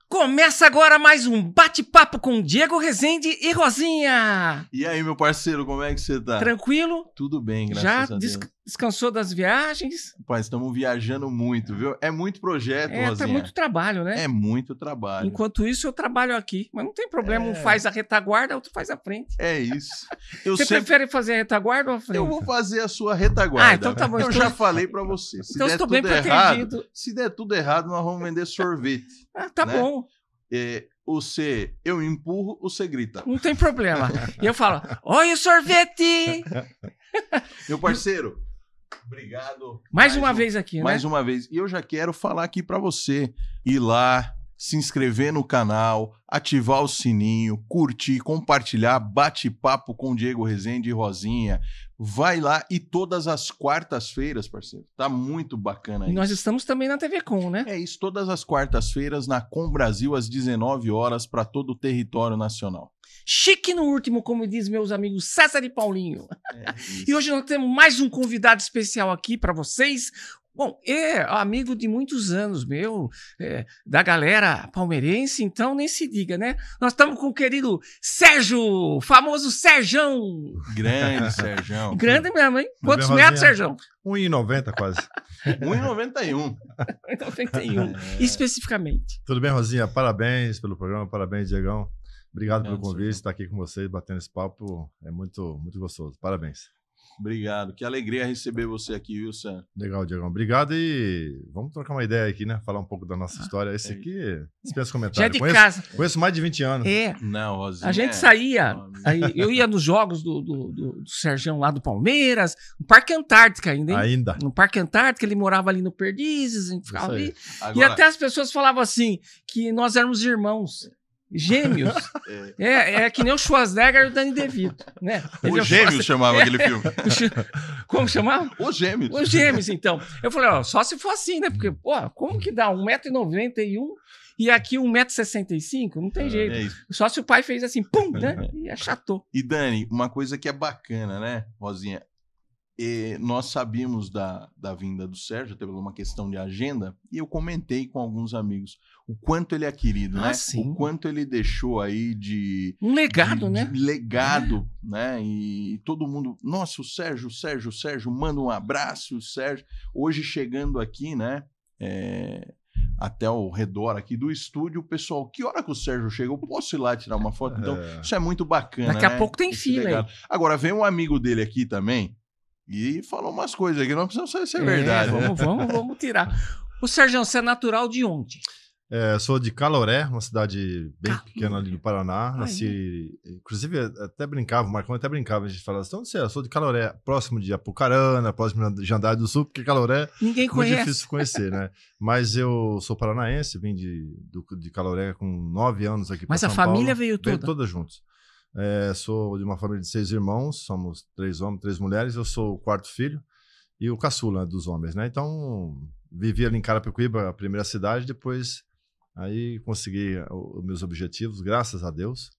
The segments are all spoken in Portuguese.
Começa agora mais um bate-papo com Diego Rezende e Rosinha. E aí, meu parceiro, como é que você tá? Tranquilo? Tudo bem, graças Já a Deus. descansou das viagens? Pai, estamos viajando muito, viu? É muito projeto, Rosinha. Tá muito trabalho, né? É muito trabalho. Enquanto isso, eu trabalho aqui. Mas não tem problema, um faz a retaguarda, outro faz a frente. É isso. Você prefere fazer a retaguarda ou a frente? Eu vou fazer a sua retaguarda. Ah, então tá bom. Eu já falei pra você. Se então der estou tudo bem errado, protegido. se der tudo errado, nós vamos vender sorvete. Ah, tá né? bom. Eu empurro, você grita. Não tem problema. E eu falo, oi o sorvete! Meu parceiro, obrigado. Mais uma vez aqui, né? Mais uma vez. E eu já quero falar aqui pra você ir lá, se inscrever no canal, ativar o sininho, curtir, compartilhar, bate-papo com Diego Rezende e Rosinha. Vai lá e todas as quartas-feiras, parceiro. Tá muito bacana isso. E nós estamos também na TV Com, né? É isso, todas as quartas-feiras na Com Brasil às 19 horas para todo o território nacional. Chique no último, como diz meus amigos César e Paulinho. Isso. E hoje nós temos mais um convidado especial aqui para vocês. Bom, é amigo de muitos anos meu, da galera palmeirense, então nem se diga, né? Nós estamos com o querido Sérgio, famoso Serjão. Grande, Serjão. Grande mesmo, hein? Quantos metros, Serjão? 1,90 quase. 1,91. 91, especificamente. Tudo bem, Rosinha? Parabéns pelo programa, parabéns, Diegão. Obrigado pelo convite, estar aqui com vocês, batendo esse papo, é muito, muito gostoso. Parabéns. Obrigado, que alegria receber você aqui, viu, Sam? Legal, Diegão. Obrigado e vamos trocar uma ideia aqui, né? Falar um pouco da nossa história. Esse aqui, dispensa comentários. Já é de casa. Conheço mais de 20 anos. Não, Rosinha. A gente saía, eu ia nos jogos do Serjão lá do Palmeiras, no Parque Antártica ainda, hein? Ainda. No Parque Antártica, ele morava ali no Perdizes, a gente ficava ali. Agora... E até as pessoas falavam assim, que nós éramos irmãos. Gêmeos. É que nem o Schwarzenegger e o Danny DeVito, né? Os Gêmeos chamava aquele filme. Como chamava? Os Gêmeos. Os Gêmeos, então. Eu falei, ó, só se for assim, né? Porque, pô, como que dá 1,91 m e aqui 1,65 m? Não tem jeito. É isso. Só se o pai fez assim, pum, né? E achatou. E Dani, uma coisa que é bacana, né, Rosinha? Nós sabíamos da vinda do Sérgio, até por uma questão de agenda, e eu comentei com alguns amigos o quanto ele é querido, né? Sim. O quanto ele deixou aí de... Um legado, né? De legado, né? E todo mundo... Nossa, o Sérgio, manda um abraço, o Sérgio. Hoje chegando aqui, né? Até o redor aqui do estúdio, o pessoal, que hora que o Sérgio chega? Eu posso ir lá tirar uma foto? Então, isso é muito bacana, Daqui a né? pouco tem fila aí. Agora, vem um amigo dele aqui também, e falou umas coisas aqui, não precisa saber se é verdade. Vamos tirar. O Sérgio, você é natural de onde? Sou de Caloré, uma cidade bem pequena ali do Paraná. Nasci, inclusive, até brincava, o Marcão até brincava, a gente falava assim, onde você é? Eu sou de Caloré, próximo de Apucarana, próximo de Andrade do Sul, porque Caloré ninguém conhece. Muito difícil conhecer, né? Mas eu sou paranaense, vim de Caloré com 9 anos aqui para São Paulo. Mas a família veio toda? Veio toda juntos. Sou de uma família de 6 irmãos, somos 3 homens, 3 mulheres, eu sou o 4º filho e o caçula dos homens, né? Então, vivi ali em Carapicuíba, a primeira cidade, depois aí consegui os meus objetivos, graças a Deus,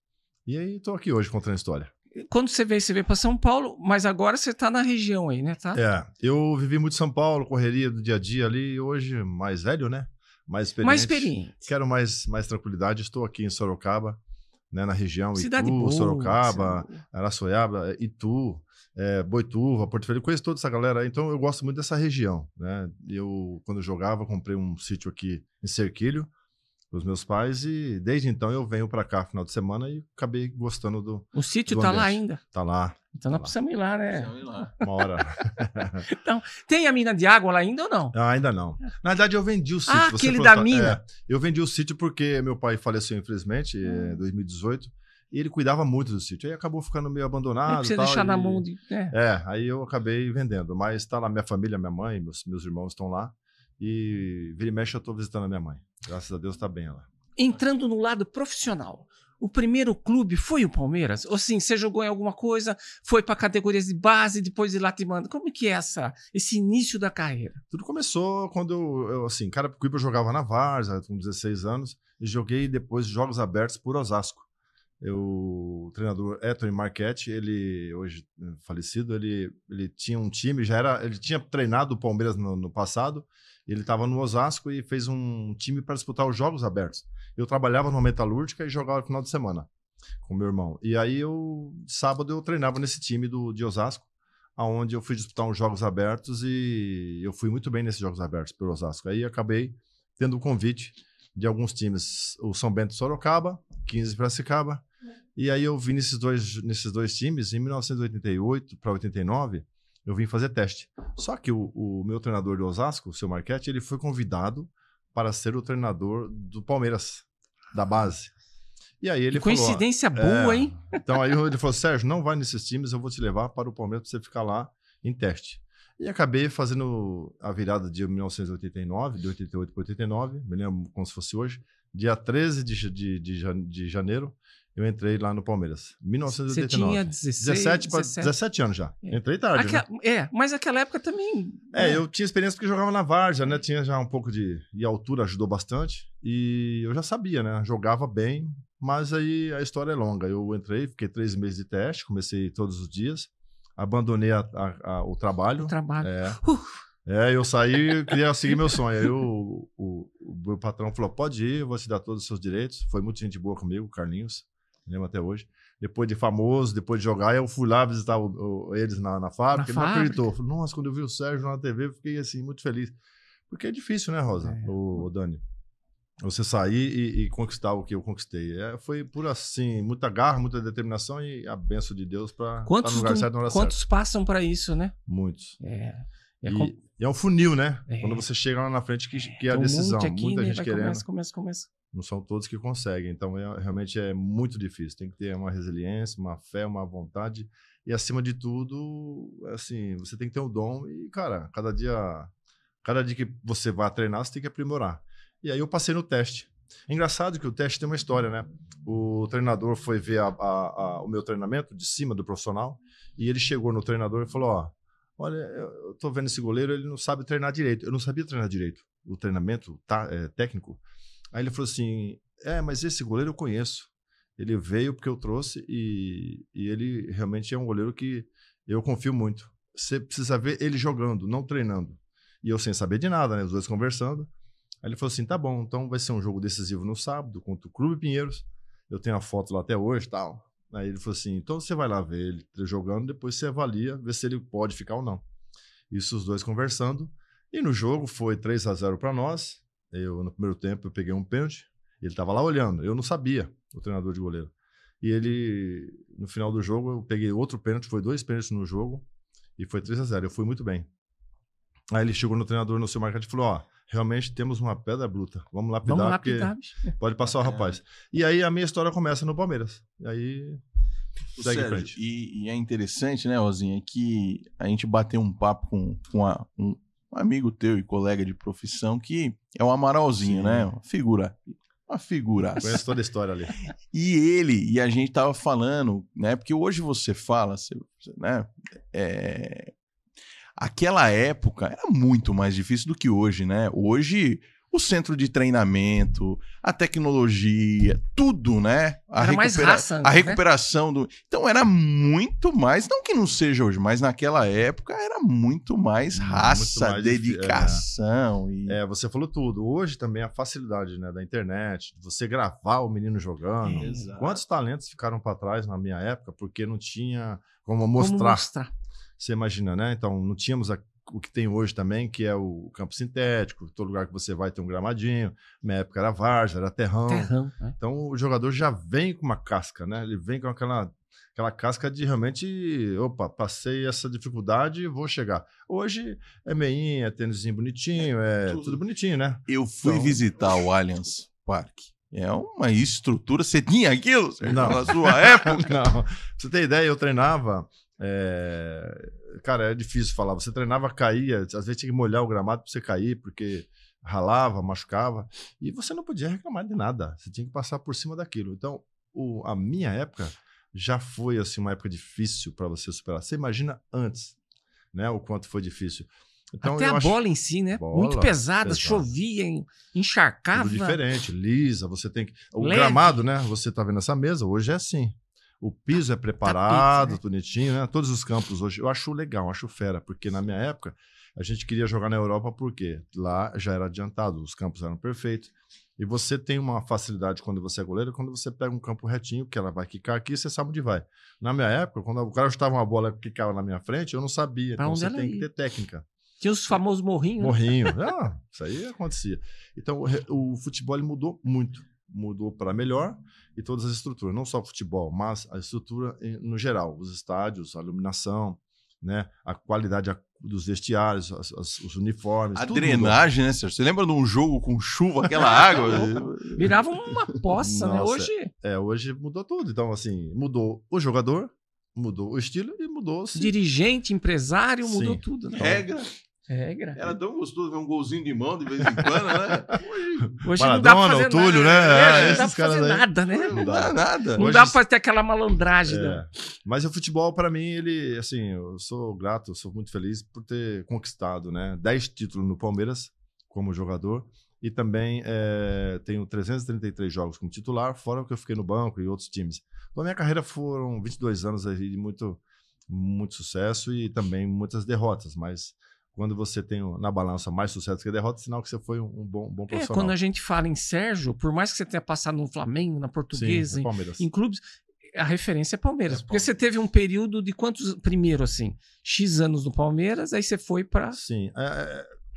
e aí estou aqui hoje contando a história. Quando você veio para São Paulo, mas agora você está na região aí, né? Tá? Eu vivi muito em São Paulo, correria do dia a dia ali, hoje mais velho, né? Mais experiente. Quero mais tranquilidade, estou aqui em Sorocaba, né, na região, Cidade Itu, boa, Sorocaba, Araçoiaba, Itu, Boituva, Porto Velho, conheço toda essa galera, então eu gosto muito dessa região, né? Quando eu jogava, comprei um sítio aqui em Cerquilho, para os meus pais, e desde então eu venho para cá final de semana e acabei gostando do O sítio do tá ambiente. lá ainda? Tá lá. Então nós precisamos ir lá, né? Precisamos ir lá. Uma hora. Então, tem a mina de água lá ainda ou não? Ainda não. Na verdade, eu vendi o sítio. Aquele da mina? Eu vendi o sítio porque meu pai faleceu, infelizmente, em 2018. E ele cuidava muito do sítio. Aí acabou ficando meio abandonado. Você deixar na mão de... aí eu acabei vendendo. Mas tá lá minha família, minha mãe, meus irmãos estão lá. E vira e mexe eu tô visitando a minha mãe. Graças a Deus tá bem lá. Entrando no lado profissional, o primeiro clube foi o Palmeiras? Ou sim, você jogou em alguma coisa, foi para categorias de base, depois de lá te manda. Como que é esse início da carreira? Tudo começou quando eu assim, Carapicuíba eu jogava na Várzea, com 16 anos, e joguei depois Jogos Abertos por Osasco. O treinador Héctor Marchetti, ele hoje falecido, ele tinha um time, ele tinha treinado o Palmeiras no passado, ele estava no Osasco e fez um time para disputar os Jogos Abertos. Eu trabalhava no Metalúrgica e jogava no final de semana com meu irmão. E aí sábado eu treinava nesse time de Osasco, aonde eu fui disputar uns Jogos Abertos e eu fui muito bem nesses Jogos Abertos pelo Osasco. Aí acabei tendo o convite de alguns times, o São Bento de Sorocaba, 15 de Piracicaba. E aí eu vim nesses dois times, em 1988 para 89, eu vim fazer teste. Só que o meu treinador de Osasco, o seu Marchetti, ele foi convidado para ser o treinador do Palmeiras, da base. E aí ele falou... Coincidência boa, hein? Então aí ele falou, Sérgio, não vai nesses times, eu vou te levar para o Palmeiras para você ficar lá em teste. E acabei fazendo a virada de 1989, de 88 para 89, me lembro como se fosse hoje, dia 13 de janeiro, eu entrei lá no Palmeiras. 1989. Você tinha 17 anos já. Entrei tarde, né? Mas naquela época também... Eu tinha experiência porque jogava na Várzea, né? Tinha já um pouco E a altura ajudou bastante. E eu já sabia, né? Jogava bem, mas aí a história é longa. Eu entrei, fiquei 3 meses de teste, comecei todos os dias. Abandonei o trabalho. Eu saí e queria seguir meu sonho. Aí o meu patrão falou, pode ir, eu vou te dar todos os seus direitos. Foi muito gente boa comigo, o Carlinhos. Lembro até hoje. Depois de famoso, depois de jogar, eu fui lá visitar eles na fábrica. Ele não acreditou. Falei, nossa, quando eu vi o Sérgio na TV, eu fiquei assim, muito feliz. Porque é difícil, né, Rosa? O Dani? Você sair e conquistar o que eu conquistei. Foi por assim, muita garra, muita determinação e a bênção de Deus para estar no lugar certo na hora certa. Quantos passam para isso, né? Muitos. E é um funil, né? Quando você chega lá na frente, que é a decisão. Muita gente querendo. Começa. Não são todos que conseguem. Então, realmente é muito difícil. Tem que ter uma resiliência, uma fé, uma vontade. E, acima de tudo, assim, você tem que ter um dom. E, cara, cada dia que você vai treinar, você tem que aprimorar. E aí eu passei no teste. É engraçado que o teste tem uma história, né? O treinador foi ver o meu treinamento de cima do profissional. E ele chegou no treinador e falou, olha, eu tô vendo esse goleiro, ele não sabe treinar direito. Eu não sabia treinar direito. O treinamento técnico. Aí ele falou assim, mas esse goleiro eu conheço. Ele veio porque eu trouxe e ele realmente é um goleiro que eu confio muito. Você precisa ver ele jogando, não treinando. E eu sem saber de nada, né? Os dois conversando. Aí ele falou assim, tá bom, então vai ser um jogo decisivo no sábado contra o Clube Pinheiros. Eu tenho a foto lá até hoje e tal. Aí ele falou assim, então você vai lá ver ele jogando, depois você avalia, vê se ele pode ficar ou não. Isso os dois conversando. E no jogo foi 3-0 para nós. No primeiro tempo, eu peguei um pênalti. Ele estava lá olhando. Eu não sabia, o treinador de goleiro. E ele, no final do jogo, eu peguei outro pênalti. Foi 2 pênaltis no jogo. E foi 3-0. Eu fui muito bem. Aí ele chegou no treinador, no seu Marchetti, e falou, realmente temos uma pedra bruta. Vamos lapidar, porque pode passar o rapaz. E aí a minha história começa no Palmeiras. E aí... segue em frente. E é interessante, né, Rosinha, que a gente bateu um papo com um amigo teu e colega de profissão que é o Amaralzinho, né? Uma figura. Conheço toda a história ali. E a gente tava falando, né? Porque hoje você fala, né? Aquela época era muito mais difícil do que hoje, né? Hoje, o centro de treinamento, a tecnologia, tudo, né? Mais raça, a recuperação do... Então era muito mais, não que não seja hoje, mas naquela época era muito mais raça, muito mais dedicação. Você falou tudo. Hoje também a facilidade, né, da internet, de você gravar o menino jogando. Exato. Quantos talentos ficaram para trás na minha época porque não tinha como mostrar. Você imagina, né? Então não tínhamos o que tem hoje também, que é o campo sintético, todo lugar que você vai tem um gramadinho. Na minha época era várzea, era terrão. Então o jogador já vem com uma casca, né? Ele vem com aquela casca de realmente, passei essa dificuldade e vou chegar. Hoje é meinha, é tênisinho bonitinho, tudo bonitinho, né? Eu fui visitar o Allianz Parque. É uma estrutura. Você tinha aquilo na sua época? Não. Pra você ter ideia, eu treinava... Cara, é difícil falar. Você treinava, caía, às vezes tinha que molhar o gramado para você cair, porque ralava, machucava, e você não podia reclamar de nada. Você tinha que passar por cima daquilo. Então, a minha época já foi assim, uma época difícil para você superar. Você imagina antes, né? O quanto foi difícil. Então, Até a bola em si, né? Muito pesada, chovia, encharcava. Tudo diferente, lisa, você tem que... O leve. gramado, né? Você tá vendo essa mesa, hoje é assim. O piso é preparado, tapete, né? Bonitinho, né? Todos os campos hoje. Eu acho legal, acho fera, porque na minha época a gente queria jogar na Europa porque lá já era adiantado, os campos eram perfeitos. E você tem uma facilidade quando você é goleiro, quando você pega um campo retinho, que ela vai quicar aqui, você sabe onde vai. Na minha época, quando o cara chutava uma bola que quicava na minha frente, eu não sabia. Então você tem que ter técnica. Tinha os famosos morrinhos. Morrinho. Isso aí acontecia. Então o futebol ele mudou muito. Mudou para melhor e todas as estruturas, não só o futebol, mas a estrutura no geral, os estádios, a iluminação, né, a qualidade dos vestiários, os uniformes. A drenagem, né, Sérgio? Você lembra de um jogo com chuva, aquela água? Virava uma poça, né? Hoje mudou tudo. Então, assim, mudou o jogador, mudou o estilo e mudou... Dirigente, empresário, mudou tudo, né? Regra. Era tão gostoso ver um golzinho de mão de vez em quando, né? Hoje não dá pra fazer Túlio, nada. Né? Não dá pra fazer nada, né? Não dá nada. Não dá pra ter aquela malandragem. Mas o futebol, pra mim, ele, assim, eu sou grato, eu sou muito feliz por ter conquistado, né? 10 títulos no Palmeiras como jogador e também tenho 333 jogos como titular, fora o que eu fiquei no banco e outros times. Então, a minha carreira foram 22 anos aí de muito, muito sucesso e também muitas derrotas, mas... Quando você tem na balança mais sucesso que derrota, sinal que você foi um bom profissional. Quando a gente fala em Sérgio, por mais que você tenha passado no Flamengo, na Portuguesa, em clubes, a referência é Palmeiras. Porque você teve um período de quantos, primeiro assim, X anos no Palmeiras, aí você foi para... Sim.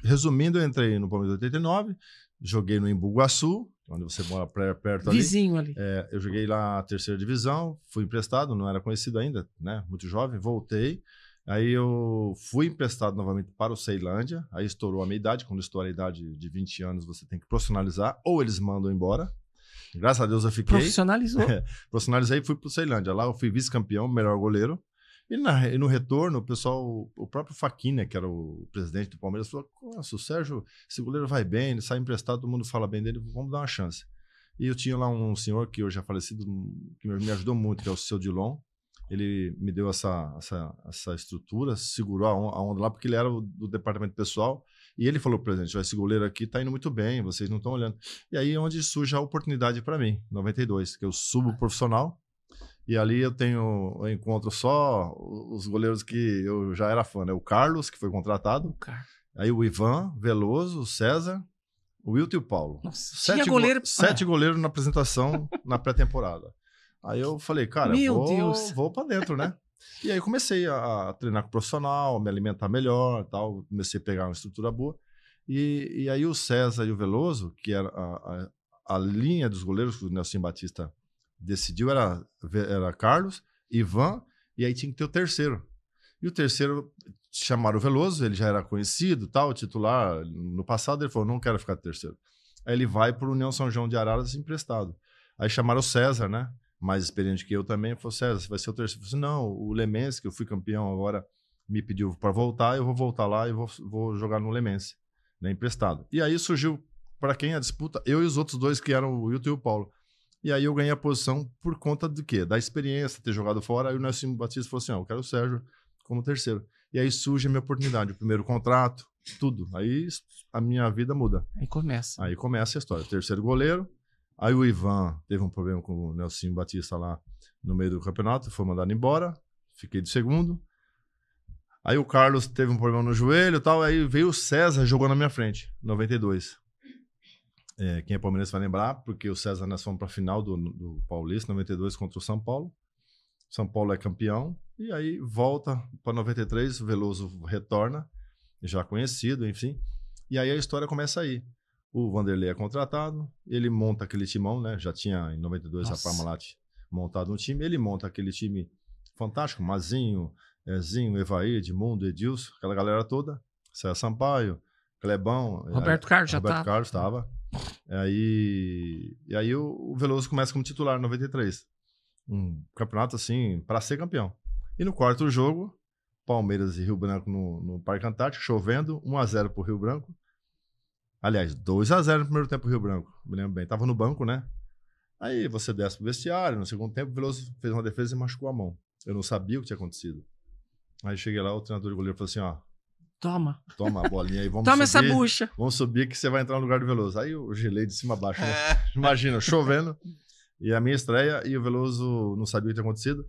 Resumindo, eu entrei no Palmeiras em 89, joguei no Embu-Guaçu, onde você mora perto ali. Vizinho ali. Eu joguei lá a 3ª divisão, fui emprestado, não era conhecido ainda, né? Muito jovem, voltei. Aí eu fui emprestado novamente para o Ceilândia, aí estourou a minha idade, quando estoura a idade de 20 anos você tem que profissionalizar, ou eles mandam embora. Graças a Deus eu fiquei. Profissionalizou. Profissionalizei e fui para o Ceilândia. Lá eu fui vice-campeão, melhor goleiro. E no retorno, o pessoal, o próprio Faquinha, que era o presidente do Palmeiras, falou: nossa, o Sérgio, esse goleiro vai bem, ele sai emprestado, todo mundo fala bem dele, vamos dar uma chance. E eu tinha lá um senhor que hoje é falecido, que me ajudou muito, que é o seu Dilon. Ele me deu essa estrutura, segurou a onda lá, porque ele era do departamento pessoal. E ele falou para a gente: esse goleiro aqui tá indo muito bem, vocês não estão olhando. E aí é onde surge a oportunidade para mim, em 92, que eu subo profissional. E ali eu encontro só os goleiros que eu já era fã, né? O Carlos, que foi contratado. Aí o Ivan, Veloso, o César, o Wilton e o Paulo. Nossa, 7 goleiros na apresentação na pré-temporada. Aí eu falei, cara, vou pra dentro, né? E aí comecei a treinar com o profissional, me alimentar melhor, tal. Comecei a pegar uma estrutura boa. E aí o César e o Veloso, que era a linha dos goleiros que o Nelson Batista decidiu, era Carlos, Ivan, e aí tinha que ter o terceiro. E o terceiro chamaram o Veloso, ele já era conhecido, tal, titular. No passado ele falou, não quero ficar de terceiro. Aí ele vai para o União São João de Araras emprestado. Aí chamaram o César, né? Mais experiente que eu também, falou: César, você vai ser o terceiro. Eu falei: não, o Lemense, que eu fui campeão agora, me pediu para voltar, eu vou voltar lá e vou jogar no Lemense, né, emprestado. E aí surgiu, para quem a disputa, eu e os outros dois, que eram o Wilton e o Paulo. E aí eu ganhei a posição por conta do quê? Da experiência, ter jogado fora. Aí o Nelson Batista falou assim: eu quero o Sérgio como terceiro. E aí surge a minha oportunidade, o primeiro contrato, tudo. Aí a minha vida muda. Aí começa a história. Terceiro goleiro. Aí o Ivan teve um problema com o Nelson Batista lá no meio do campeonato, foi mandado embora, fiquei de segundo. Aí o Carlos teve um problema no joelho e tal, aí veio o César, jogou na minha frente, 92. Quem é palmeirense vai lembrar, porque o César, nós fomos para a final do Paulista, 92, contra o São Paulo. São Paulo é campeão, e aí volta para 93, o Veloso retorna, já conhecido, enfim. E aí a história começa aí. O Vanderlei é contratado, ele monta aquele timão, né? Já tinha em 92 a Parmalat montado um time, ele monta aquele time fantástico, Mazinho, Zinho, Evair, Edmundo, Edilson, aquela galera toda, César Sampaio, Clebão, Roberto Carlos Carlos estava. E aí o Veloso começa como titular em 93. Um campeonato assim, para ser campeão. E no quarto jogo, Palmeiras e Rio Branco no Parque Antártico, chovendo, 1-0 pro Rio Branco. Aliás, 2-0 no primeiro tempo pro Rio Branco, me lembro bem. Tava no banco, né? Aí você desce pro vestiário, no segundo tempo o Veloso fez uma defesa e machucou a mão. Eu não sabia o que tinha acontecido. Aí cheguei lá, o treinador de goleiro falou assim, ó, toma a bolinha aí, vamos Toma subir. essa bucha. Vamos subir que você vai entrar no lugar do Veloso. Aí eu gelei de cima a baixo, né? Imagina, chovendo, e a minha estreia, e o Veloso não sabia o que tinha acontecido,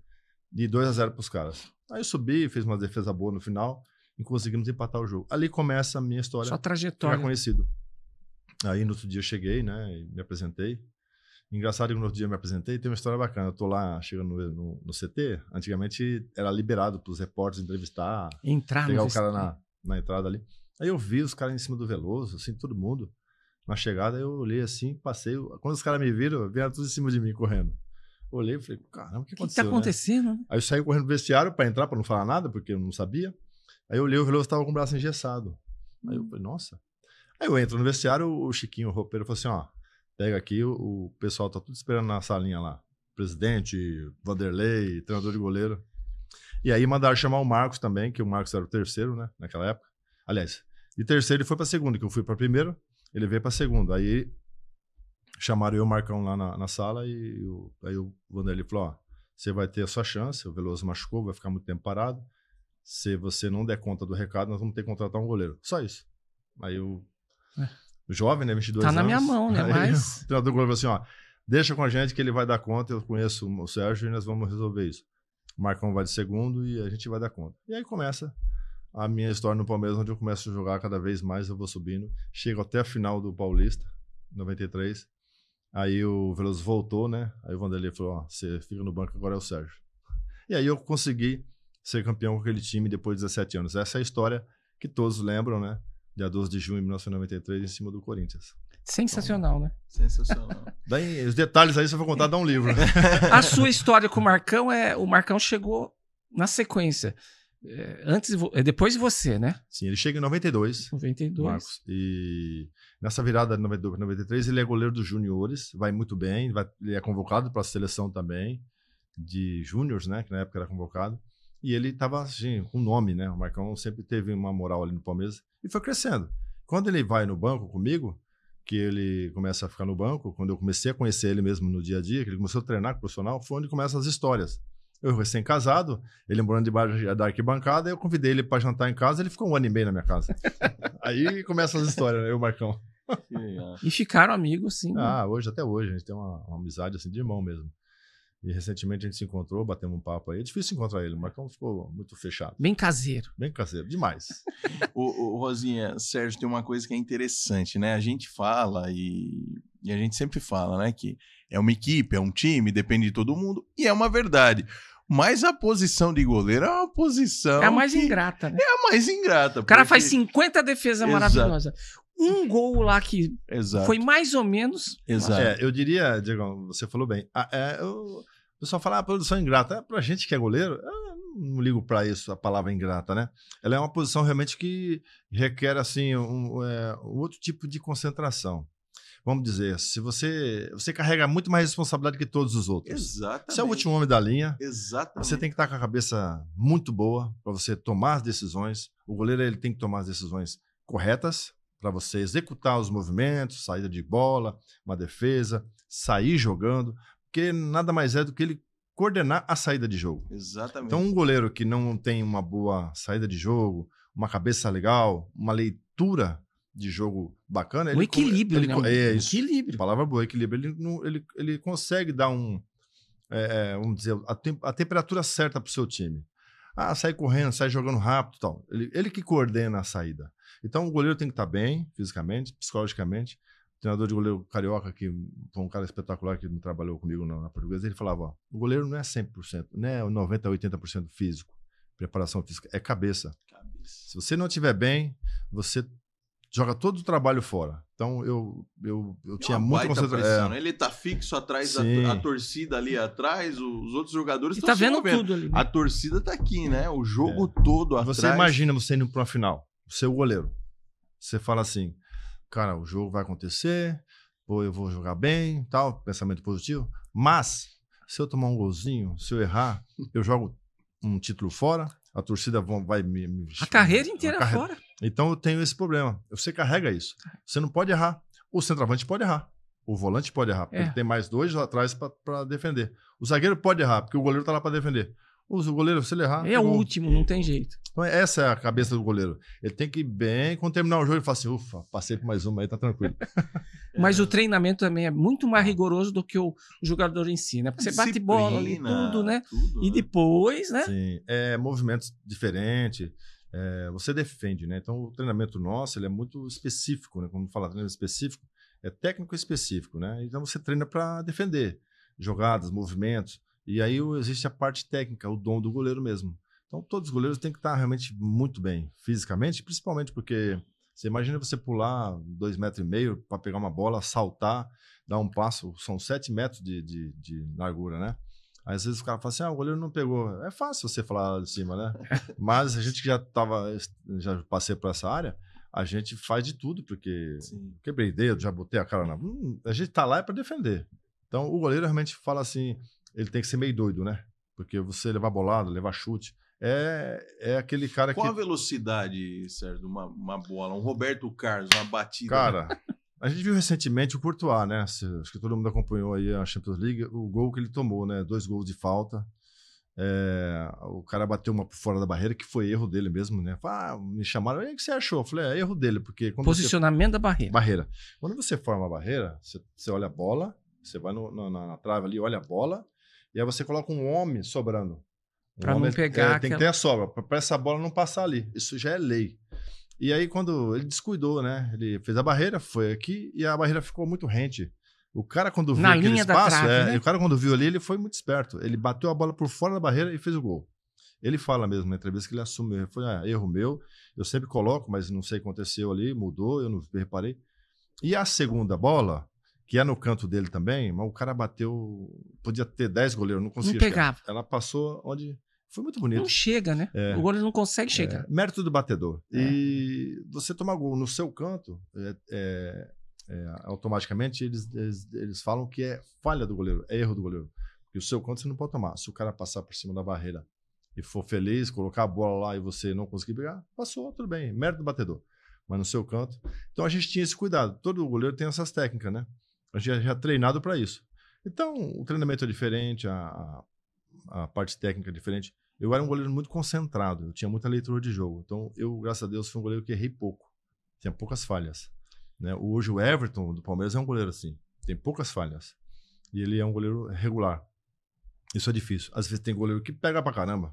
de 2-0 pros caras. Aí eu subi, fiz uma defesa boa no final, e conseguimos empatar o jogo. Ali começa a minha história. Sua trajetória. Ficar conhecido. Aí no outro dia eu cheguei, né, e me apresentei. Engraçado que no outro dia eu me apresentei, tem uma história bacana. Eu tô lá, chegando no CT, antigamente era liberado pros repórteres entrevistar, pegar o cara na entrada ali. Aí eu vi os caras em cima do Veloso, assim, todo mundo. Na chegada eu olhei assim, passei. Quando os caras me viram, vieram tudo em cima de mim, correndo. Olhei e falei, caramba, o que aconteceu? O que tá acontecendo? Né? Aí eu saí correndo no vestiário pra entrar, pra não falar nada, porque eu não sabia. Aí eu olhei, o Veloso tava com o braço engessado. Aí eu falei, nossa. Aí eu entro no vestiário, o Chiquinho, o roupeiro, falou assim, ó, pega aqui, o pessoal tá tudo esperando na salinha lá. Presidente, Vanderlei, treinador de goleiro. E aí mandaram chamar o Marcos também, que o Marcos era o terceiro, né, naquela época. Aliás, de terceiro ele foi pra segunda, que eu fui pra primeiro, ele veio pra segunda. Aí chamaram eu e o Marcão lá na sala e aí o Vanderlei falou, ó, você vai ter a sua chance, o Veloso machucou, vai ficar muito tempo parado. Se você não der conta do recado, nós vamos ter que contratar um goleiro. Só isso. Aí o jovem, né, 22 anos. Tá na minha mão, né, mas... O treinador do goleiro falou assim, ó, deixa com a gente que ele vai dar conta, eu conheço o Sérgio e nós vamos resolver isso. O Marcão vai de segundo e a gente vai dar conta. E aí começa a minha história no Palmeiras, onde eu começo a jogar cada vez mais, eu vou subindo. Chego até a final do Paulista, 93. Aí o Veloso voltou, né? Aí o Vanderlei falou, ó, você fica no banco, agora é o Sérgio. E aí eu consegui ser campeão com aquele time depois de 17 anos. Essa é a história que todos lembram, né? Dia 12 de junho de 1993, em cima do Corinthians. Sensacional, né? Sensacional. Daí, os detalhes aí, se eu for contar, dá um livro. A sua história com o Marcão o Marcão chegou na sequência. Depois de você, né? Sim, ele chega em 92. 92. Marcos. E nessa virada de 92 para 93, ele é goleiro dos juniores, vai muito bem, ele é convocado para a seleção também, de júniores, né? Que na época era convocado. E ele estava assim, com nome, né? O Marcão sempre teve uma moral ali no Palmeiras e foi crescendo. Quando ele vai no banco comigo, que ele começa a ficar no banco, quando eu comecei a conhecer ele mesmo no dia a dia, que ele começou a treinar com o profissional, foi onde começam as histórias. Eu recém-casado, ele morando debaixo da arquibancada, eu convidei ele para jantar em casa, ele ficou 1 ano e meio na minha casa. Aí começam as histórias, né? Eu e o Marcão. E ficaram amigos, sim. Ah, até hoje, a gente tem uma amizade assim de irmão mesmo. E recentemente a gente se encontrou, batemos um papo aí. É difícil encontrar ele, o Marcão ficou muito fechado. Bem caseiro. Bem caseiro, demais. O Rosinha, Sérgio, tem uma coisa que é interessante, né? A gente fala e a gente sempre fala, né? Que é uma equipe, é um time, depende de todo mundo. E é uma verdade. Mas a posição de goleiro é uma posição... É a mais ingrata, né? É a mais ingrata. O cara faz 50 defesas maravilhosas. Um gol lá que foi mais ou menos... Exato. Eu diria, Diego, você falou bem. O pessoal fala, a posição ingrata. Pra gente que é goleiro, eu não ligo pra isso, a palavra ingrata, né? Ela é uma posição realmente que requer, assim, um outro tipo de concentração. Vamos dizer, se você carrega muito mais responsabilidade que todos os outros. Exatamente. Você é o último homem da linha. Exatamente. Você tem que estar com a cabeça muito boa para você tomar as decisões. O goleiro ele tem que tomar as decisões corretas para você executar os movimentos, saída de bola, uma defesa, sair jogando, porque nada mais é do que ele coordenar a saída de jogo. Exatamente. Então, um goleiro que não tem uma boa saída de jogo, uma cabeça legal, uma leitura de jogo bacana... O equilíbrio, né? É isso. Equilíbrio. Palavra boa, equilíbrio. Ele consegue dar vamos dizer, a temperatura certa para o seu time. Sai correndo, sai jogando rápido e tal. Ele que coordena a saída. Então, o goleiro tem que estar bem, fisicamente, psicologicamente. O treinador de goleiro carioca, que foi um cara espetacular que trabalhou comigo na Portuguesa, ele falava, ó, o goleiro não é 100%, não é 90%, 80% físico, preparação física, é cabeça. Se você não estiver bem, você joga todo o trabalho fora. Então, eu tinha muita concentração. Né? Ele tá fixo atrás da a torcida ali atrás, os outros jogadores estão vendo tudo ali. Né? A torcida tá aqui, né? O jogo todo atrás. Você imagina você indo para uma final, você é o goleiro. Você fala assim, cara, o jogo vai acontecer, pô, eu vou jogar bem, tal, pensamento positivo. Mas, se eu tomar um golzinho, se eu errar, eu jogo um título fora, a torcida vai me... A carreira inteira fora. Então eu tenho esse problema. Você carrega isso. Você não pode errar. O centroavante pode errar. O volante pode errar, porque É. ele tem mais 2 atrás para defender. O zagueiro pode errar, porque o goleiro tá lá para defender. O goleiro, se ele errar... É o pegou. último, não tem jeito. Então, essa é a cabeça do goleiro. Ele tem que ir bem, quando terminar o jogo, ele fala assim, ufa, passei por mais uma aí, tá tranquilo. Mas o treinamento também é muito mais rigoroso do que o jogador em si, né? Porque você bate bola ali, tudo, né? tudo, E depois, né? Sim, movimentos diferentes, você defende, né? Então, o treinamento nosso, ele é muito específico, né? Como fala, treinamento específico, é técnico específico, né? Então, você treina para defender jogadas, movimentos, e aí existe a parte técnica, o dom do goleiro mesmo. Então, todos os goleiros têm que estar realmente muito bem, fisicamente, principalmente porque você imagina você pular 2,5 metros para pegar uma bola, saltar, dar um passo, são 7 metros de largura, né? Aí, às vezes o cara fala assim, o goleiro não pegou. É fácil você falar lá de cima, né? Mas a gente que já passei por essa área, a gente faz de tudo, porque quebrei dedo, já botei a cara na... a gente tá lá para defender. Então, o goleiro realmente fala assim, ele tem que ser meio doido, né? Porque você levar bolada, levar chute, é aquele cara Qual que... a velocidade, Sérgio, uma bola? Um Roberto Carlos, uma batida? Cara, a gente viu recentemente o Courtois, né? Acho que todo mundo acompanhou aí a Champions League, o gol que ele tomou, né? 2 gols de falta. O cara bateu uma por fora da barreira, que foi erro dele mesmo, né? Me chamaram, o que você achou? Eu falei, é erro dele, porque... Quando Posicionamento da barreira. Quando você forma a barreira, você olha a bola, você vai na trave ali, olha a bola, e aí você coloca um homem sobrando. Para não pegar tem que ter a sobra, para essa bola não passar ali. Isso já é lei. E aí, quando ele descuidou, né? Ele fez a barreira, foi aqui, e a barreira ficou muito rente. O cara, quando viu aquele espaço, né? O cara, quando viu ali, ele foi muito esperto. Ele bateu a bola por fora da barreira e fez o gol. Ele fala mesmo na entrevista que ele assumiu. Foi erro meu, eu sempre coloco, mas não sei o que aconteceu ali, mudou, eu não reparei. E a segunda bola, que é no canto dele também, mas o cara bateu, podia ter 10 goleiros, não conseguia. Não pegava. Ela passou onde... Foi muito bonito. Não chega, né? O goleiro não consegue chegar. Mérito do batedor. E você tomar gol no seu canto, automaticamente eles falam que é falha do goleiro, é erro do goleiro. Porque o seu canto você não pode tomar. Se o cara passar por cima da barreira e for feliz, colocar a bola lá e você não conseguir pegar, passou, tudo bem. Mérito do batedor. Mas no seu canto. Então a gente tinha esse cuidado. Todo goleiro tem essas técnicas, né? A gente já é treinado para isso. Então o treinamento é diferente, a parte técnica é diferente. Eu era um goleiro muito concentrado, eu tinha muita leitura de jogo. Então, eu, graças a Deus, fui um goleiro que errei pouco. Tinha poucas falhas. Né? Hoje, o Everton, do Palmeiras, é um goleiro assim. Tem poucas falhas. E ele é um goleiro regular. Isso é difícil. Às vezes tem goleiro que pega pra caramba.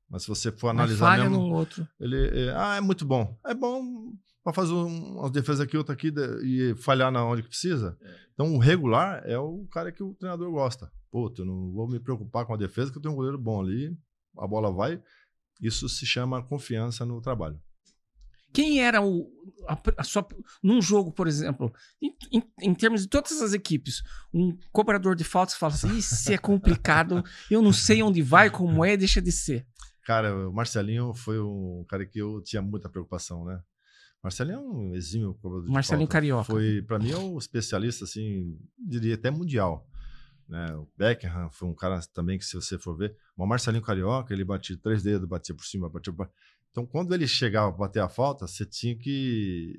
Mas se você for analisar falha mesmo... num outro. Ele é muito bom. É bom para fazer umas defesas aqui, outra aqui, e falhar na onde que precisa. Então, o regular é o cara que o treinador gosta. Pô, eu não vou me preocupar com a defesa, que eu tenho um goleiro bom ali. A bola vai, isso se chama confiança no trabalho. Quem era num jogo, por exemplo, em termos de todas as equipes, um cobrador de faltas fala assim, isso é complicado, eu não sei onde vai, como é, deixa de ser. Cara, o Marcelinho foi um cara que eu tinha muita preocupação, né? Marcelinho é um exímio cobrador de Marcelinho falta. Carioca. Foi, para mim, é um especialista, assim, diria até mundial. Né? O Beckham foi um cara também que, se você for ver, o Marcelinho Carioca, ele batia 3 dedos, batia por cima, batia por... Então, quando ele chegava para bater a falta, você tinha que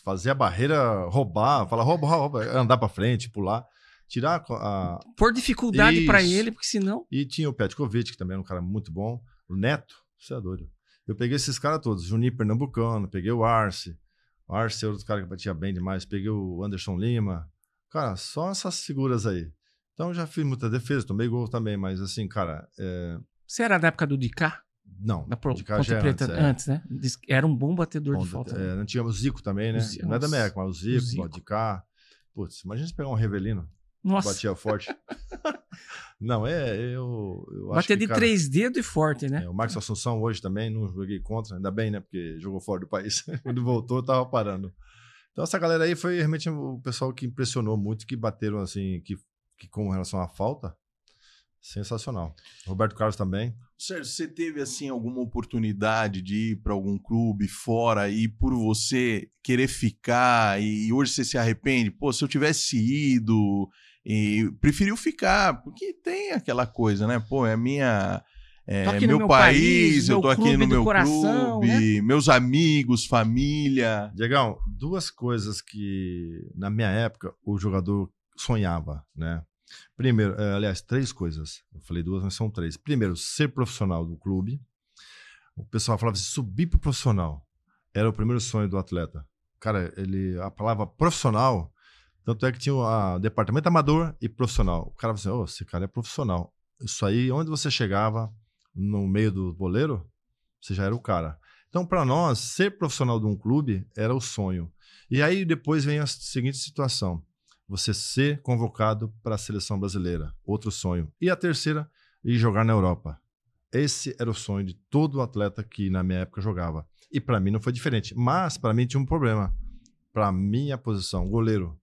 fazer a barreira, roubar, falar rouba, andar para frente, pular, tirar a... Por dificuldade para ele, porque senão... E tinha o Petkovic, que também era um cara muito bom. O Neto, você é doido. Eu peguei esses caras todos, Juninho Pernambucano, peguei o Arce era outro cara que batia bem demais, peguei o Anderson Lima. Cara, só essas figuras aí. Então, já fiz muita defesa, tomei gol também, mas assim, cara... Você era da época do Dicá? Não, da Ponte Preta antes, né? Era um bom batedor de falta. Não tínhamos o Zico também, né? Não é da América, mas o Zico. O Dicá. Putz, imagina se pegar um Revelino. Nossa. Batia forte. Não, eu acho batia de 3 dedos e forte, né? O Marcos Assunção hoje também, não joguei contra, ainda bem, né? Porque jogou fora do país. Quando voltou, eu tava parando. Então, essa galera aí foi realmente o pessoal que impressionou muito, que bateram assim, que com relação à falta, sensacional. Roberto Carlos também. Sérgio, você teve assim alguma oportunidade de ir para algum clube fora e por você querer ficar e hoje você se arrepende? Pô, se eu tivesse ido e preferiu ficar, porque tem aquela coisa, né? Pô, é minha... meu país, eu tô aqui no meu clube, né? Meus amigos, família. Diegão, 2 coisas que, na minha época, o jogador sonhava, né? Primeiro, aliás, 3 coisas. Eu falei 2, mas são 3. Primeiro, ser profissional do clube. O pessoal falava assim, subir pro profissional. Era o primeiro sonho do atleta. Cara, a palavra profissional, tanto é que tinha o departamento amador e profissional. O cara falava assim, esse cara é profissional. Isso aí, onde você chegava, no meio do boleiro, você já era o cara. Então, para nós, ser profissional de um clube era o sonho. E aí, depois vem a seguinte situação. Você ser convocado para a seleção brasileira. Outro sonho. E a terceira, ir jogar na Europa. Esse era o sonho de todo atleta que na minha época jogava. E para mim não foi diferente. Mas para mim tinha um problema. Para minha posição, goleiro.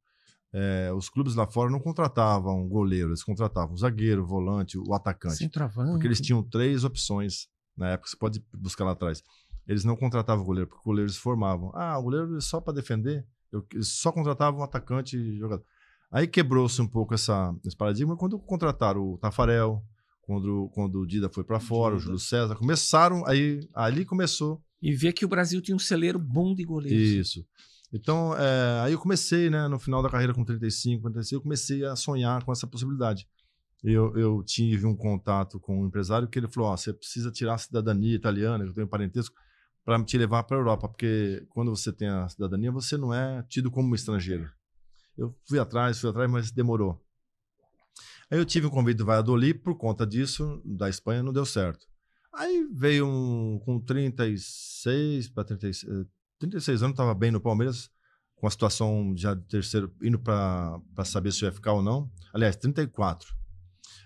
Os clubes lá fora não contratavam goleiro. Eles contratavam o zagueiro, o volante, o atacante. Centroavante. Porque eles tinham 3 opções. Na época, você pode buscar lá atrás. Eles não contratavam o goleiro, porque o goleiro eles formavam. O goleiro é só para defender. Eles só contratavam um atacante e jogador. Aí quebrou-se um pouco esse paradigma quando contrataram o Tafarel, quando o Dida foi para fora, o Júlio César. Começaram, ali começou. E ver que o Brasil tinha um celeiro bom de goleiros. Isso. Então, aí eu comecei, né, no final da carreira com 35, 46, eu comecei a sonhar com essa possibilidade. Eu tive um contato com um empresário que ele falou, você precisa tirar a cidadania italiana, eu tenho parentesco, para te levar para a Europa, porque quando você tem a cidadania, você não é tido como estrangeiro. Eu fui atrás, mas demorou. Aí eu tive um convite do Valladolid, por conta disso, da Espanha, não deu certo. Aí veio com 36 para 36 anos, estava bem no Palmeiras, com a situação já de terceiro, indo para saber se ia ficar ou não. Aliás, 34.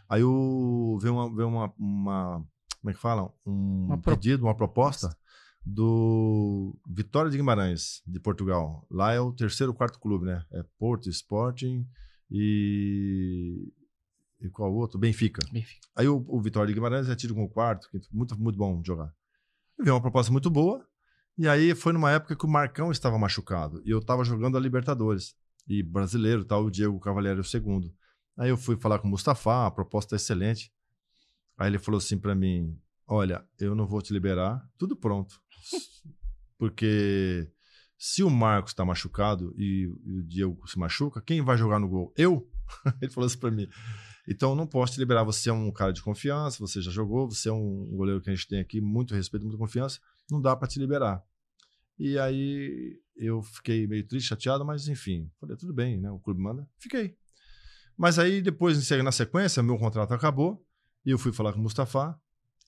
Aí veio uma como é que fala? Pedido, uma proposta do Vitória de Guimarães, de Portugal. Lá é o 3º, 4º clube, né? É Porto, Sporting e qual outro? Benfica. Aí o Vitória de Guimarães é tido como 4º, muito, muito bom de jogar. Veio uma proposta muito boa, e aí foi numa época que o Marcão estava machucado, e eu estava jogando a Libertadores, e brasileiro, o Diego Cavalieri, o segundo. Aí eu fui falar com o Mustafa, a proposta é excelente. Aí ele falou assim para mim, olha, eu não vou te liberar, tudo pronto. Porque se o Marcos está machucado e o Diego se machuca, quem vai jogar no gol? Eu? Ele falou assim para mim. Então eu não posso te liberar, você é um cara de confiança, você já jogou, você é um goleiro que a gente tem aqui, muito respeito, muita confiança, não dá para te liberar. E aí eu fiquei meio triste, chateado, mas enfim, falei, tudo bem, né? O clube manda, fiquei. Mas aí depois, na sequência, meu contrato acabou e eu fui falar com o Mustafa,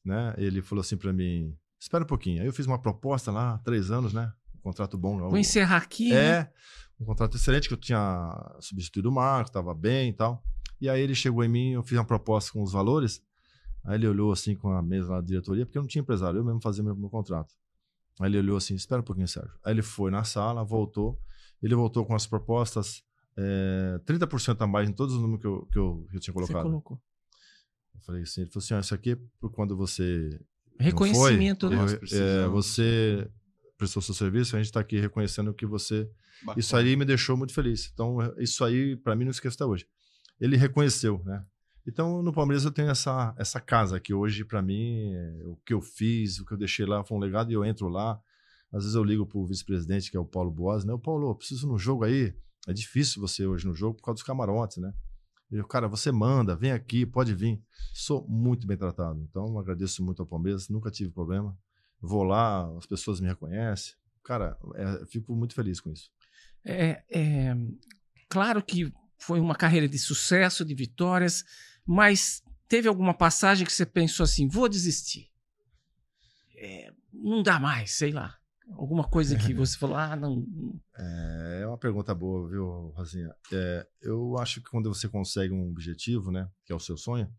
né? Ele falou assim para mim, espera um pouquinho. Aí eu fiz uma proposta lá, 3 anos, né? Um contrato bom. Vou encerrar aqui, né? Um contrato excelente, que eu tinha substituído o Marcos, estava bem e tal. E aí ele chegou em mim, eu fiz uma proposta com os valores. Aí ele olhou assim com a mesa lá da diretoria, porque eu não tinha empresário, eu mesmo fazia meu contrato. Aí ele olhou assim, espera um pouquinho, Sérgio. Aí ele foi na sala, voltou. Ele voltou com as propostas 30% a mais em todos os números que eu tinha colocado. Você colocou. Eu falei assim, ele falou assim, isso aqui é por quando você reconhecimento, não foi, você prestou seu serviço, a gente está aqui reconhecendo que você... Bacana. Isso aí me deixou muito feliz. Então, isso aí, para mim, não esqueço até hoje. Ele reconheceu, né? Então, no Palmeiras eu tenho essa casa que hoje, para mim, o que eu fiz, o que eu deixei lá foi um legado e eu entro lá. Às vezes eu ligo pro vice-presidente, que é o Paulo Boas, né? Paulo, eu preciso no jogo aí. É difícil você hoje no jogo por causa dos camarotes, né? Eu, cara, você manda, vem aqui, pode vir. Sou muito bem tratado. Então, agradeço muito ao Palmeiras, nunca tive problema. Vou lá, as pessoas me reconhecem. Cara, fico muito feliz com isso. Claro que foi uma carreira de sucesso, de vitórias, mas teve alguma passagem que você pensou assim, vou desistir? Não dá mais, sei lá. Alguma coisa que você falou, não... É uma pergunta boa, viu, Rosinha? Eu acho que quando você consegue um objetivo, né, que é o seu sonho,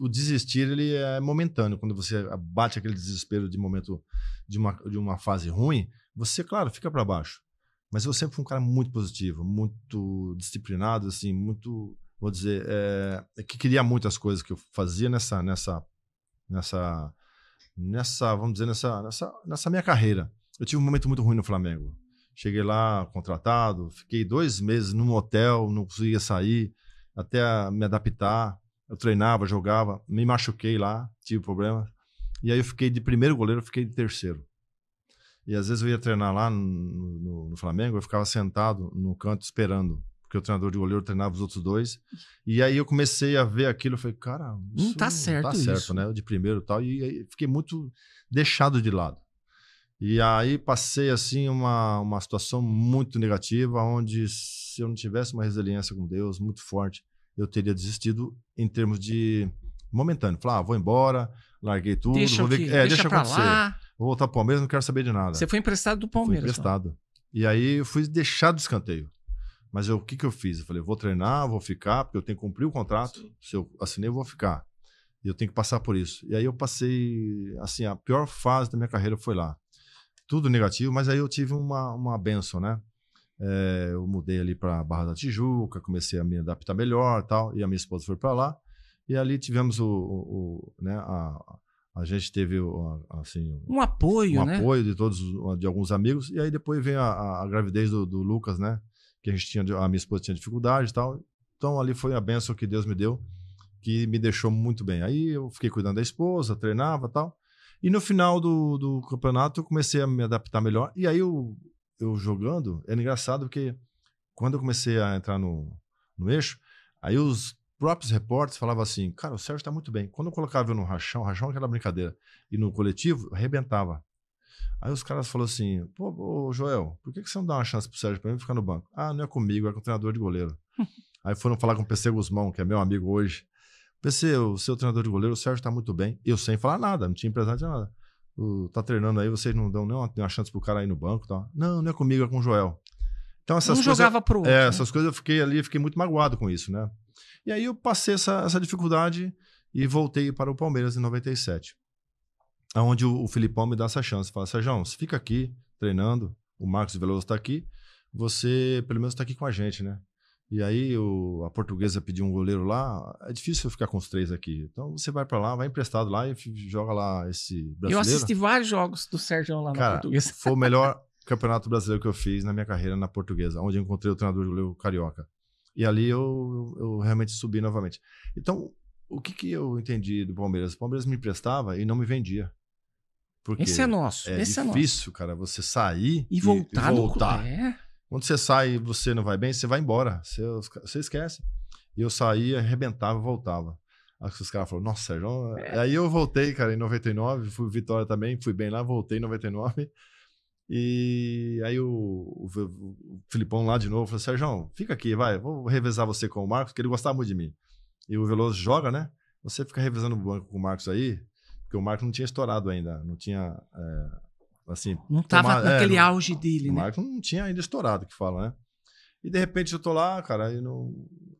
o desistir ele é momentâneo. Quando você bate aquele desespero de momento de uma fase ruim, você, claro, fica para baixo. Mas eu sempre fui um cara muito positivo, muito disciplinado, assim, muito, vou dizer, que queria muitas coisas que eu fazia nessa vamos dizer, nessa minha carreira. Eu tive um momento muito ruim no Flamengo. Cheguei lá, contratado, fiquei 2 meses num hotel, não conseguia sair, até me adaptar. Eu treinava, jogava, me machuquei lá, tive problema. E aí eu fiquei de primeiro goleiro, eu fiquei de terceiro. E às vezes eu ia treinar lá no Flamengo, eu ficava sentado no canto esperando. porque o treinador de goleiro treinava os outros 2. E aí eu comecei a ver aquilo, eu falei, cara, Não tá certo isso. né? De primeiro e tal. E aí fiquei muito deixado de lado. E aí passei, assim, uma situação muito negativa, onde se eu não tivesse uma resiliência com Deus muito forte, eu teria desistido em termos de momentâneo. Falar, vou embora, larguei tudo, Deixa pra acontecer. lá. Vou voltar pro Palmeiras, não quero saber de nada. Você foi emprestado do Palmeiras. Fui emprestado. E aí eu fui deixar do escanteio. Mas o que eu fiz? Eu falei, vou treinar, vou ficar, porque eu tenho que cumprir o contrato. Sim. Se eu assinei, eu vou ficar. E eu tenho que passar por isso. E aí eu passei, assim, a pior fase da minha carreira foi lá. Tudo negativo, mas aí eu tive uma bênção, né? Eu mudei ali para Barra da Tijuca, comecei a me adaptar melhor e tal, e a minha esposa foi para lá. E ali tivemos né, a gente teve assim, um apoio, né? Apoio de alguns amigos. E aí depois veio a gravidez do Lucas, né? Que a minha esposa tinha dificuldade e tal. Então ali foi a bênção que Deus me deu, que me deixou muito bem. Aí eu fiquei cuidando da esposa, treinava e tal. E no final do campeonato eu comecei a me adaptar melhor. E aí eu jogando, era engraçado porque quando eu comecei a entrar no eixo, aí os próprios repórteres falavam assim, cara, o Sérgio tá muito bem. Quando eu colocava no rachão é aquela brincadeira, e no coletivo, arrebentava. Aí os caras falaram assim, pô, Joel, por que você não dá uma chance pro Sérgio pra mim ficar no banco? Ah, não é comigo, é com o treinador de goleiro. Aí foram falar com o PC Guzmão, que é meu amigo hoje. PC, o seu treinador de goleiro, o Sérgio tá muito bem. Eu sem falar nada, não tinha empresário de nada. Tá treinando aí, vocês não dão nem uma chance pro cara aí no banco e tal. Não é comigo, é com o Joel. Então essas coisas... jogava pro outro. Né? Essas coisas eu fiquei muito magoado com isso, né? E aí eu passei essa dificuldade e voltei para o Palmeiras em 97. Onde o Filipão me dá essa chance. Fala, Sérgio, você fica aqui treinando, o Marcos Veloso está aqui, você pelo menos está aqui com a gente, né? E aí a Portuguesa pediu um goleiro lá, é difícil eu ficar com os 3 aqui. Então você vai para lá, vai emprestado lá e joga lá esse brasileiro. Eu assisti vários jogos do Sérgio lá na Portuguesa. Foi o melhor campeonato brasileiro que eu fiz na minha carreira na Portuguesa, onde eu encontrei o treinador de goleiro carioca. E ali eu realmente subi novamente. Então, o que eu entendi do Palmeiras? O Palmeiras me emprestava e não me vendia. Porque esse é nosso. É difícil, cara, você sair e voltar. Quando você sai e você não vai bem, você vai embora. Você esquece. E eu saía, arrebentava e voltava. Aí os caras falaram, nossa, Sérgio... Aí eu voltei, cara, em 99, fui Vitória também, fui bem lá, voltei em 99. E aí o Filipão lá de novo falou, Sérgio, fica aqui, vai, vou revezar você com o Marcos, porque ele gostava muito de mim. E o Veloso joga, né? Você fica revezando o banco com o Marcos aí, porque o Marcos não tinha estourado ainda, não tinha, assim... Não tava naquele auge dele, né? O né? Marcos não tinha ainda estourado, que fala, né? E de repente eu tô lá, cara, aí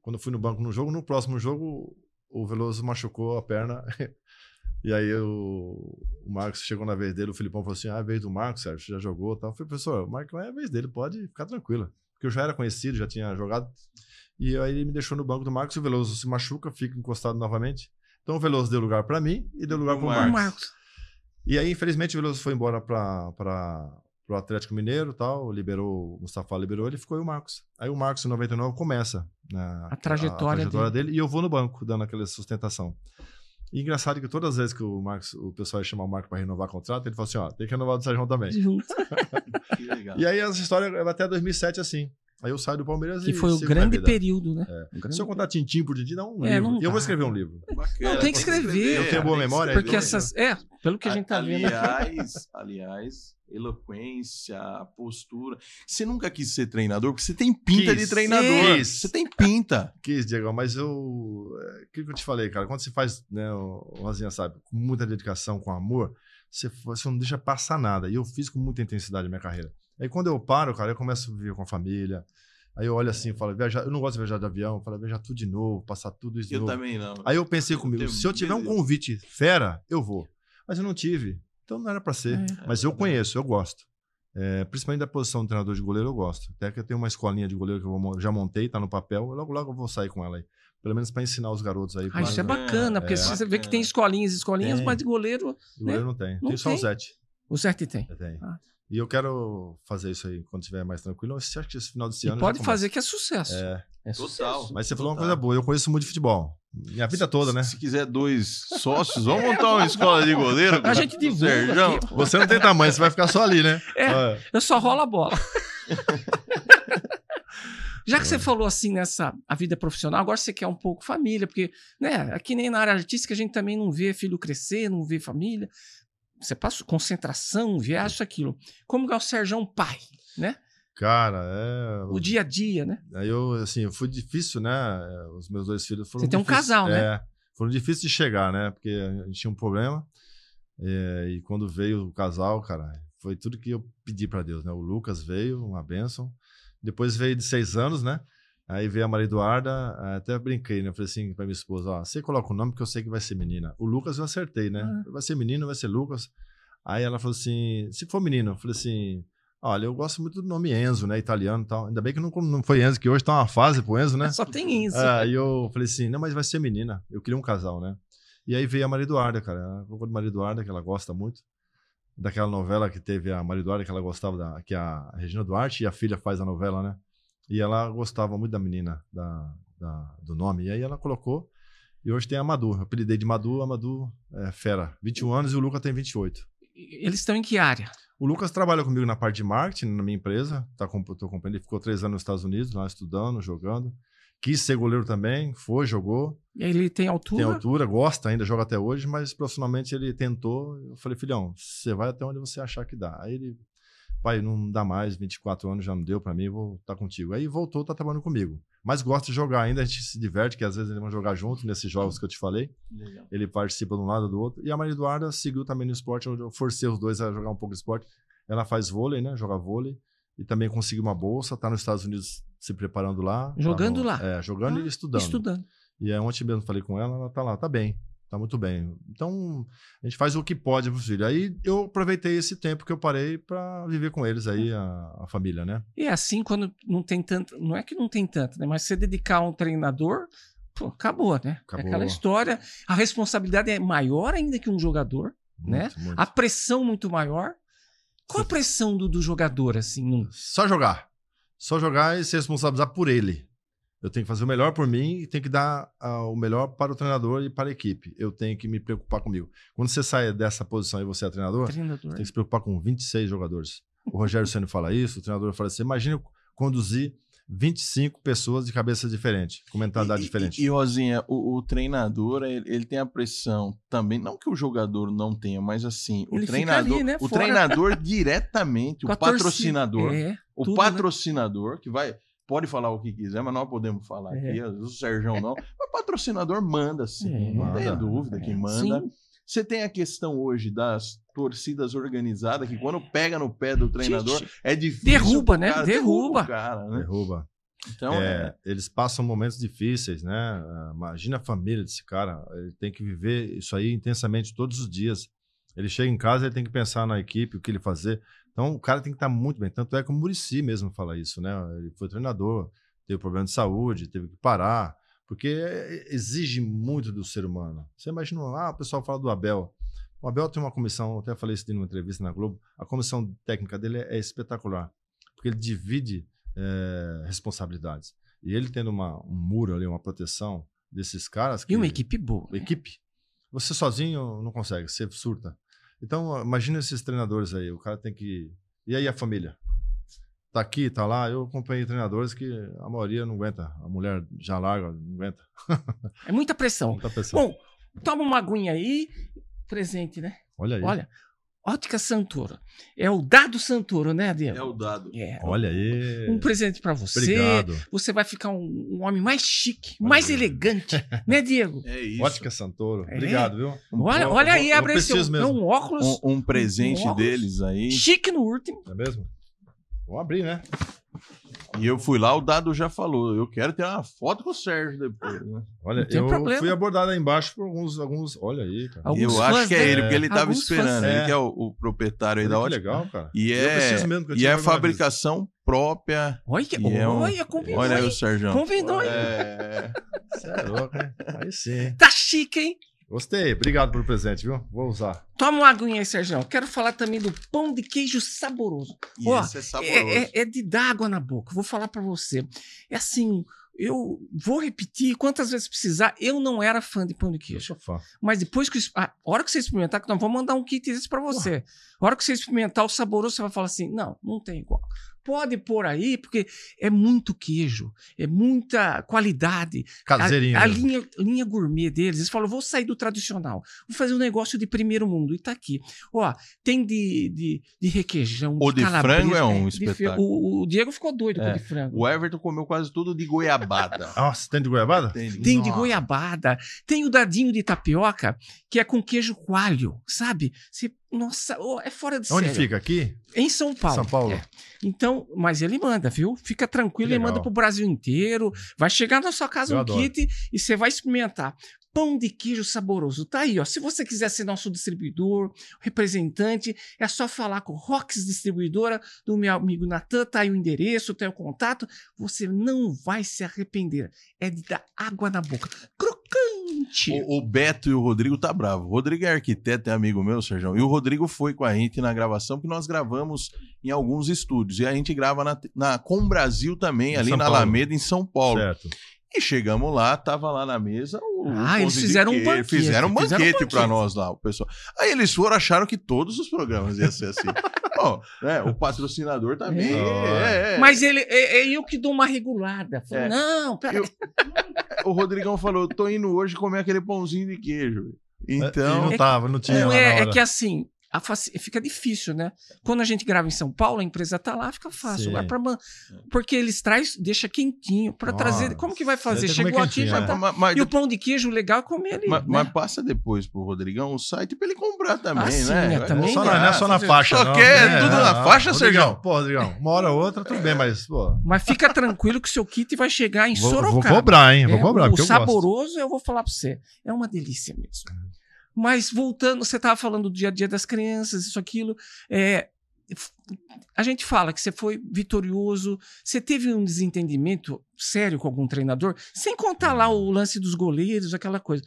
quando eu fui no banco no próximo jogo, o Veloso machucou a perna... E aí o Marcos chegou na vez dele, o Filipão falou assim, é a vez do Marcos, Sérgio, você já jogou e tal. Eu falei, professor, o Marcos é a vez dele, pode ficar tranquilo. Porque eu já era conhecido, já tinha jogado. E aí ele me deixou no banco do Marcos, e o Veloso se machuca, fica encostado novamente. Então o Veloso deu lugar para mim e deu lugar para o Marcos. E aí, infelizmente, o Veloso foi embora para o Atlético Mineiro e tal, o Mustafa liberou ele, ficou aí o Marcos. Aí o Marcos, em 99, começa a trajetória dele e eu vou no banco, dando aquela sustentação. E engraçado que todas as vezes que o pessoal ia chamar o Marcos para renovar o contrato, ele falou assim, ó, tem que renovar do Sérgio também. Que legal. E aí essa história vai até 2007 assim. Aí eu saio do Palmeiras que foi o grande período, né? Se eu contar tintim por tintim, dá um livro. Eu vou escrever um livro. Bacana, não, tem que escrever. Eu tenho boa memória. Porque pelo que a gente tá vendo. Aliás, eloquência, postura. Você nunca quis ser treinador, porque você tem pinta de treinador. Você tem pinta. Diego, mas o que eu te falei, cara, quando você faz, né, o Rosinha sabe, com muita dedicação, com amor, você não deixa passar nada. E eu fiz com muita intensidade a minha carreira. Aí quando eu paro, cara, eu começo a viver com a família. Aí eu olho assim e falo, viajar, eu não gosto de viajar de avião, eu falo, viajar tudo de novo, passar tudo isso de novo. Eu também não. Aí eu pensei comigo, se eu tiver um convite fera, eu vou. Mas eu não tive. Então não era para ser. Mas eu conheço, eu gosto. Principalmente da posição de treinador de goleiro, eu gosto. Até que eu tenho uma escolinha de goleiro que eu já montei, tá no papel. Logo eu vou sair com ela aí. Pelo menos para ensinar os garotos aí. Isso é bacana, porque você vê que tem escolinhas, mas de goleiro... De goleiro não tem. Tem só o Zete. O Zete tem. Tem. E eu quero fazer isso aí quando estiver mais tranquilo. Eu acho que esse final desse ano... Pode fazer que é sucesso. É sucesso. Mas você falou uma coisa boa. Eu conheço muito de futebol. Minha vida toda, né? Se quiser 2 sócios, vamos montar uma escola de goleiro. A gente divulga aqui, você não tem tamanho, você vai ficar só ali, né? Eu só rolo a bola. Já que você falou assim a vida profissional, agora você quer um pouco família, porque, né, aqui nem na área artística a gente também não vê filho crescer, não vê família. Você passa concentração, viagem, isso, aquilo. Como é o Serjão pai, né? Cara, o dia a dia, né? Aí foi difícil, né? Os meus 2 filhos foram Você tem um casal, né? Foram difíceis de chegar, né? Porque a gente tinha um problema. E quando veio o casal, cara, foi tudo que eu pedi pra Deus, né? O Lucas veio, uma bênção. Depois veio de 6 anos, né? Aí veio a Maria Eduarda, até brinquei, né? Eu falei assim pra minha esposa, ó, você coloca o nome porque eu sei que vai ser menina. O Lucas eu acertei, né? Vai ser menino, vai ser Lucas. Aí ela falou assim, se for menino, eu falei assim, olha, eu gosto muito do nome Enzo, né? Italiano e tal. Ainda bem que não foi Enzo, que hoje tá uma fase pro Enzo, né? Só tem Enzo. Aí eu falei assim, não, mas vai ser menina. Eu queria um casal, né? E aí veio a Maria Eduarda, cara. Ela colocou de Maria Eduarda, que ela gosta muito. Daquela novela que teve a Maria Eduarda, que ela gostava, que a Regina Duarte e a filha faz a novela, né? E ela gostava muito da menina, do nome. E aí ela colocou. E hoje tem a Madu. Eu apelidei de Madu, a Madu é fera. 21 anos e o Lucas tem 28. Eles estão em que área? O Lucas trabalha comigo na parte de marketing, na minha empresa. Tô acompanhando. Ele ficou 3 anos nos Estados Unidos, lá estudando, jogando. Quis ser goleiro também, jogou. Ele tem altura? Tem altura, gosta ainda, joga até hoje, mas profissionalmente ele tentou. Eu falei, filhão, você vai até onde você achar que dá. Aí ele, pai, não dá mais, 24 anos já não deu pra mim, vou estar contigo. Aí voltou, tá trabalhando comigo. Mas gosta de jogar ainda, a gente se diverte, que às vezes eles vão jogar junto nesses jogos que eu te falei. Legal. Ele participa de um lado ou do outro. E a Maria Eduarda seguiu também no esporte, eu forcei os dois a jogar um pouco de esporte. Ela faz vôlei, né? Joga vôlei. E também conseguiu uma bolsa, tá nos Estados Unidos se preparando lá. Jogando lá? Jogando e estudando. Estudando. E ontem mesmo falei com ela tá lá, tá bem, tá muito bem. Então, a gente faz o que pode pro filho. Aí eu aproveitei esse tempo que eu parei pra viver com eles aí, a família, né? E é assim, quando não tem tanto, não é que não tem tanto, né? Mas você dedicar a um treinador, pô, acabou, né? Acabou. É aquela história, a responsabilidade é maior ainda que um jogador, né? Muito. A pressão muito maior. Qual a pressão do jogador, assim? Só jogar. Só jogar e se responsabilizar por ele. Eu tenho que fazer o melhor por mim e tenho que dar o melhor para o treinador e para a equipe. Eu tenho que me preocupar comigo. Quando você sai dessa posição e você é treinador, você tem que se preocupar com 26 jogadores. O Rogério Ceni fala isso, o treinador fala assim, imagina conduzir 25 pessoas de cabeça diferente, com mentalidade diferente. E Rosinha, o treinador, ele tem a pressão também, não que o jogador não tenha, mas assim, o treinador, ali, né, o treinador diretamente, o patrocinador, o patrocinador, né? Que pode falar o que quiser, mas nós podemos falar aqui, o Serjão não, mas o patrocinador manda sim, não tenha dúvida que manda. Sim. Você tem a questão hoje das torcidas organizadas, que quando pega no pé do treinador, é difícil. Derruba, né? Derruba o cara, né? Derruba. Então, eles passam momentos difíceis, né? Imagina a família desse cara. Ele tem que viver isso aí intensamente todos os dias. Ele chega em casa, ele tem que pensar na equipe, o que ele fazer. Então, o cara tem que estar muito bem. Tanto é que o Muricy mesmo fala isso, né? Ele foi treinador, teve problema de saúde, teve que parar. Porque exige muito do ser humano. Você imagina, o pessoal fala do Abel. O Abel tem uma comissão, eu até falei isso numa entrevista na Globo, a comissão técnica dele é espetacular, porque ele divide responsabilidades. E ele tendo um muro ali, uma proteção desses caras... E uma equipe boa. Equipe. Você sozinho não consegue, você surta. Então, imagina esses treinadores aí, o cara tem que... E aí a família? Tá aqui, tá lá. Eu acompanhei treinadores que a maioria não aguenta. A mulher já larga, não aguenta. É muita pressão. Muita pressão. Bom, toma uma aguinha aí. Presente, né? Olha aí. Olha. Ótica Santoro. É o Dado Santoro, né, Diego? É o Dado. Olha aí. Um presente pra você. Obrigado. Você vai ficar um homem mais chique, mais elegante. Né, Diego? É isso. Ótica Santoro. Obrigado, viu? Olha aí, abre esse um óculos. Um presente deles aí. Chique no último. É mesmo? Vamos abrir, né? E eu fui lá, o Dado já falou, eu quero ter uma foto com o Sérgio depois, né? Olha, eu fui abordado aí embaixo por alguns olha aí, cara. Eu acho que é ele, porque ele tava esperando, ele que é o proprietário aí da ótica. Que legal, cara. E é fabricação própria. Olha, combinou. Olha aí o Sérgio. Combinou, hein? Você é louco, hein? Aí sim. Tá chique, hein? Gostei, obrigado pelo presente, viu? Vou usar. Toma uma aguinha aí, Sérgio. Quero falar também do pão de queijo saboroso. Esse é saboroso. É de dar água na boca. Vou falar pra você. É assim, eu vou repetir quantas vezes precisar. Eu não era fã de pão de queijo. Eu sou fã. Mas depois que... A hora que você experimentar, que nós vamos mandar um kit desse pra você. A hora que você experimentar o saboroso, você vai falar assim, não tem igual. pode pôr aí, porque é muito queijo, é muita qualidade. Caseirinho. A linha gourmet deles, eles falam, vou sair do tradicional, vou fazer um negócio de primeiro mundo, e tá aqui. Ó, tem de requeijão, O de calabresa, frango é um espetáculo. O Diego ficou doido com o de frango. O Everton comeu quase tudo de goiabada. Nossa, tem de goiabada? Tem de goiabada, tem o dadinho de tapioca, que é com queijo coalho, sabe? Nossa, é fora de sério. Onde fica? Aqui? Em São Paulo. São Paulo. É. Então, mas ele manda, viu? Fica tranquilo, ele manda pro Brasil inteiro. Vai chegar na sua casa kit e você vai experimentar. Pão de queijo saboroso. Tá aí, ó. Se você quiser ser nosso distribuidor, representante, é só falar com Rox Distribuidora, do meu amigo Natan. Tá aí o endereço, tá aí o contato. Você não vai se arrepender. É de dar água na boca. Crocante. O Beto e o Rodrigo tá bravo. O Rodrigo é arquiteto, é amigo meu, Sérgio. E o Rodrigo foi com a gente na gravação, porque nós gravamos em alguns estúdios. E a gente grava na Com Brasil também, ali na Alameda, em São Paulo. Certo. E chegamos lá, tava lá na mesa eles fizeram um banquete. Fizeram um banquete pra nós lá, o pessoal. Aí eles acharam que todos os programas iam ser assim. Bom, né, o patrocinador também. Mas eu que dou uma regulada. Falei, não, peraí. O Rodrigão falou, tô indo hoje comer aquele pãozinho de queijo. Então... não tinha lá na hora. É que assim... fica difícil, né? Quando a gente grava em São Paulo, a empresa tá lá, fica fácil. Porque eles deixa quentinho para trazer. Como que vai fazer? Chegou aqui já tá. E o pão de queijo legal é comer ali. Mas passa depois pro Rodrigão o site para ele comprar também, né? Também não é só na faixa. Só quer tudo na faixa, Sérgio? Pô, Rodrigão, uma hora ou outra, tudo bem, mas, pô. Mas fica tranquilo que o seu kit vai chegar em Sorocaba. Vou cobrar, hein? Vou cobrar. O saboroso, eu vou falar para você. É uma delícia mesmo. Mas voltando, você estava falando do dia a dia das crianças, isso, aquilo. A gente fala que você foi vitorioso, você teve um desentendimento sério com algum treinador, sem contar lá o lance dos goleiros, aquela coisa.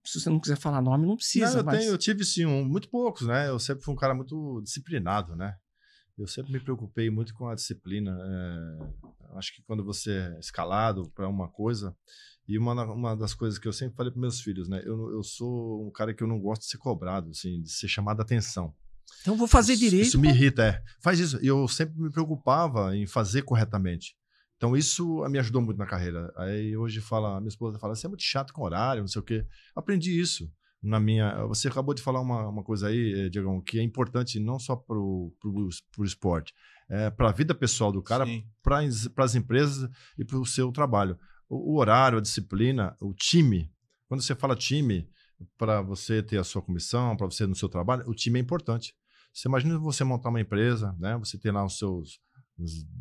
Se você não quiser falar nome, não precisa. Eu tive sim, muito poucos, né? Eu sempre fui um cara muito disciplinado, né? Eu sempre me preocupei muito com a disciplina. Acho que quando você é escalado para uma coisa... E uma das coisas que eu sempre falei para meus filhos, né? Eu sou um cara que eu não gosto de ser cobrado, assim, de ser chamado a atenção. Então vou fazer direito. Isso me irrita, Faz isso. E eu sempre me preocupava em fazer corretamente. Então isso me ajudou muito na carreira. Aí hoje minha esposa fala, você é muito chato com horário, não sei o quê. Aprendi isso Você acabou de falar uma coisa aí, Diegão, que é importante não só pro esporte, para a vida pessoal do cara, para as empresas e para o seu trabalho. O horário, a disciplina, o time. Quando você fala time, para você ter a sua comissão, para você no seu trabalho, o time é importante. Você imagina você montar uma empresa, né? Você ter lá os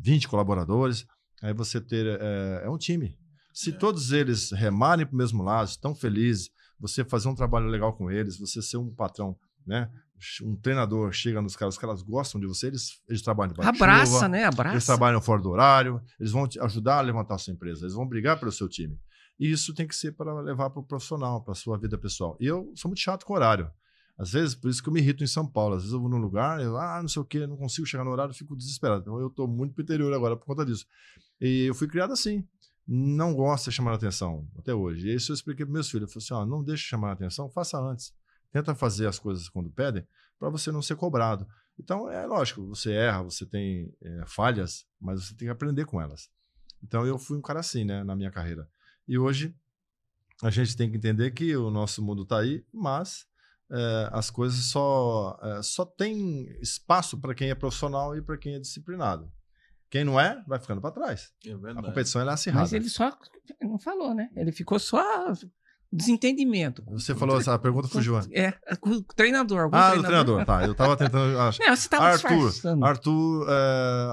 20 colaboradores, aí você ter... É um time. Se todos eles remarem para o mesmo lado, estão felizes, você fazer um trabalho legal com eles, você ser um patrão, né? Um treinador chega nos caras, os caras gostam de você, eles trabalham debaixo de chuva, abraça, né? Abraça. Eles trabalham fora do horário, eles vão te ajudar a levantar a sua empresa, eles vão brigar pelo seu time. E isso tem que ser para levar para o profissional, para a sua vida pessoal. E eu sou muito chato com horário. Às vezes, por isso que eu me irrito em São Paulo. Às vezes eu vou num lugar, não sei o quê, não consigo chegar no horário, eu fico desesperado. Então eu estou muito pro interior agora por conta disso. E eu fui criado assim. Não gosto de chamar a atenção, até hoje. E isso eu expliquei para meus filhos. Eu falei assim, não deixe chamar a atenção, faça antes. Tenta fazer as coisas quando pedem, para você não ser cobrado. Então, é lógico, você erra, você tem falhas, mas você tem que aprender com elas. Então, eu fui um cara assim, né, na minha carreira. E hoje, a gente tem que entender que o nosso mundo está aí, mas as coisas só tem espaço para quem é profissional e para quem é disciplinado. Quem não é, vai ficando para trás. A competição é acirrada. Mas ele só não falou, né? Ele ficou só desentendimento. Você falou essa pergunta, fugiu. Com o treinador. Do treinador, tá. Eu tava tentando... Não, você estava disfarçando. Arthur,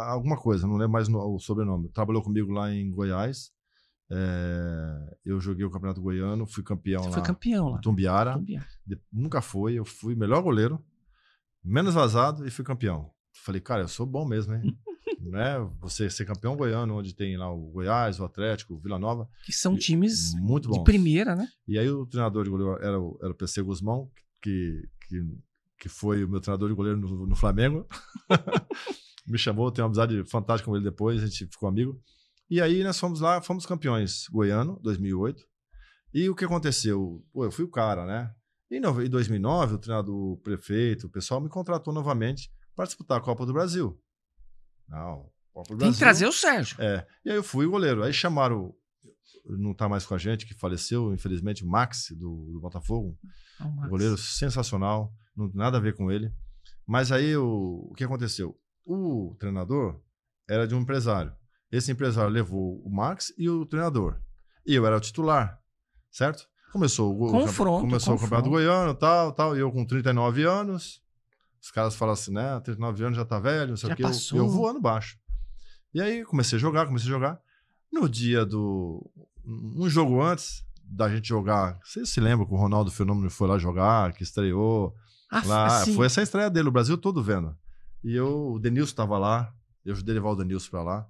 alguma coisa, não lembro mais o sobrenome. Trabalhou comigo lá em Goiás. Eu joguei o Campeonato Goiano, fui campeão lá. Foi campeão lá. Tumbiara. Nunca eu fui melhor goleiro, menos vazado e fui campeão. Falei, cara, eu sou bom mesmo, hein? Né? Você ser campeão goiano, onde tem lá o Goiás, o Atlético, o Vila Nova. Que são times muito bons. De primeira, né? E aí o treinador de goleiro era o PC Guzmão, que foi o meu treinador de goleiro no Flamengo. Me chamou, tenho uma amizade fantástica com ele depois, a gente ficou amigo. E aí nós fomos lá, fomos campeões goiano, 2008. E o que aconteceu? Eu fui o cara, né? E em 2009, o treinador, o prefeito, o pessoal me contratou novamente para disputar a Copa do Brasil. Não, Copa do Tem que Brasil. trazer o Sérgio. E aí eu fui goleiro. Aí chamaram, não tá mais com a gente, que faleceu, infelizmente, o Max, do Botafogo. Max. Goleiro sensacional, não tem nada a ver com ele. Mas aí o que aconteceu? O treinador era de um empresário. Esse empresário levou o Max e o treinador. E eu era o titular, certo? Começou o Campeonato Goiano, tal, e eu com 39 anos. Os caras falam assim, né? 39 anos já tá velho, não sei o quê. Eu voando baixo. E aí comecei a jogar. No dia um jogo antes da gente jogar, vocês se lembram que o Ronaldo Fenômeno foi lá jogar, que estreou lá. Foi essa a estreia dele, o Brasil todo vendo. E o Denilson tava lá, eu ajudei a levar o Denilson pra lá.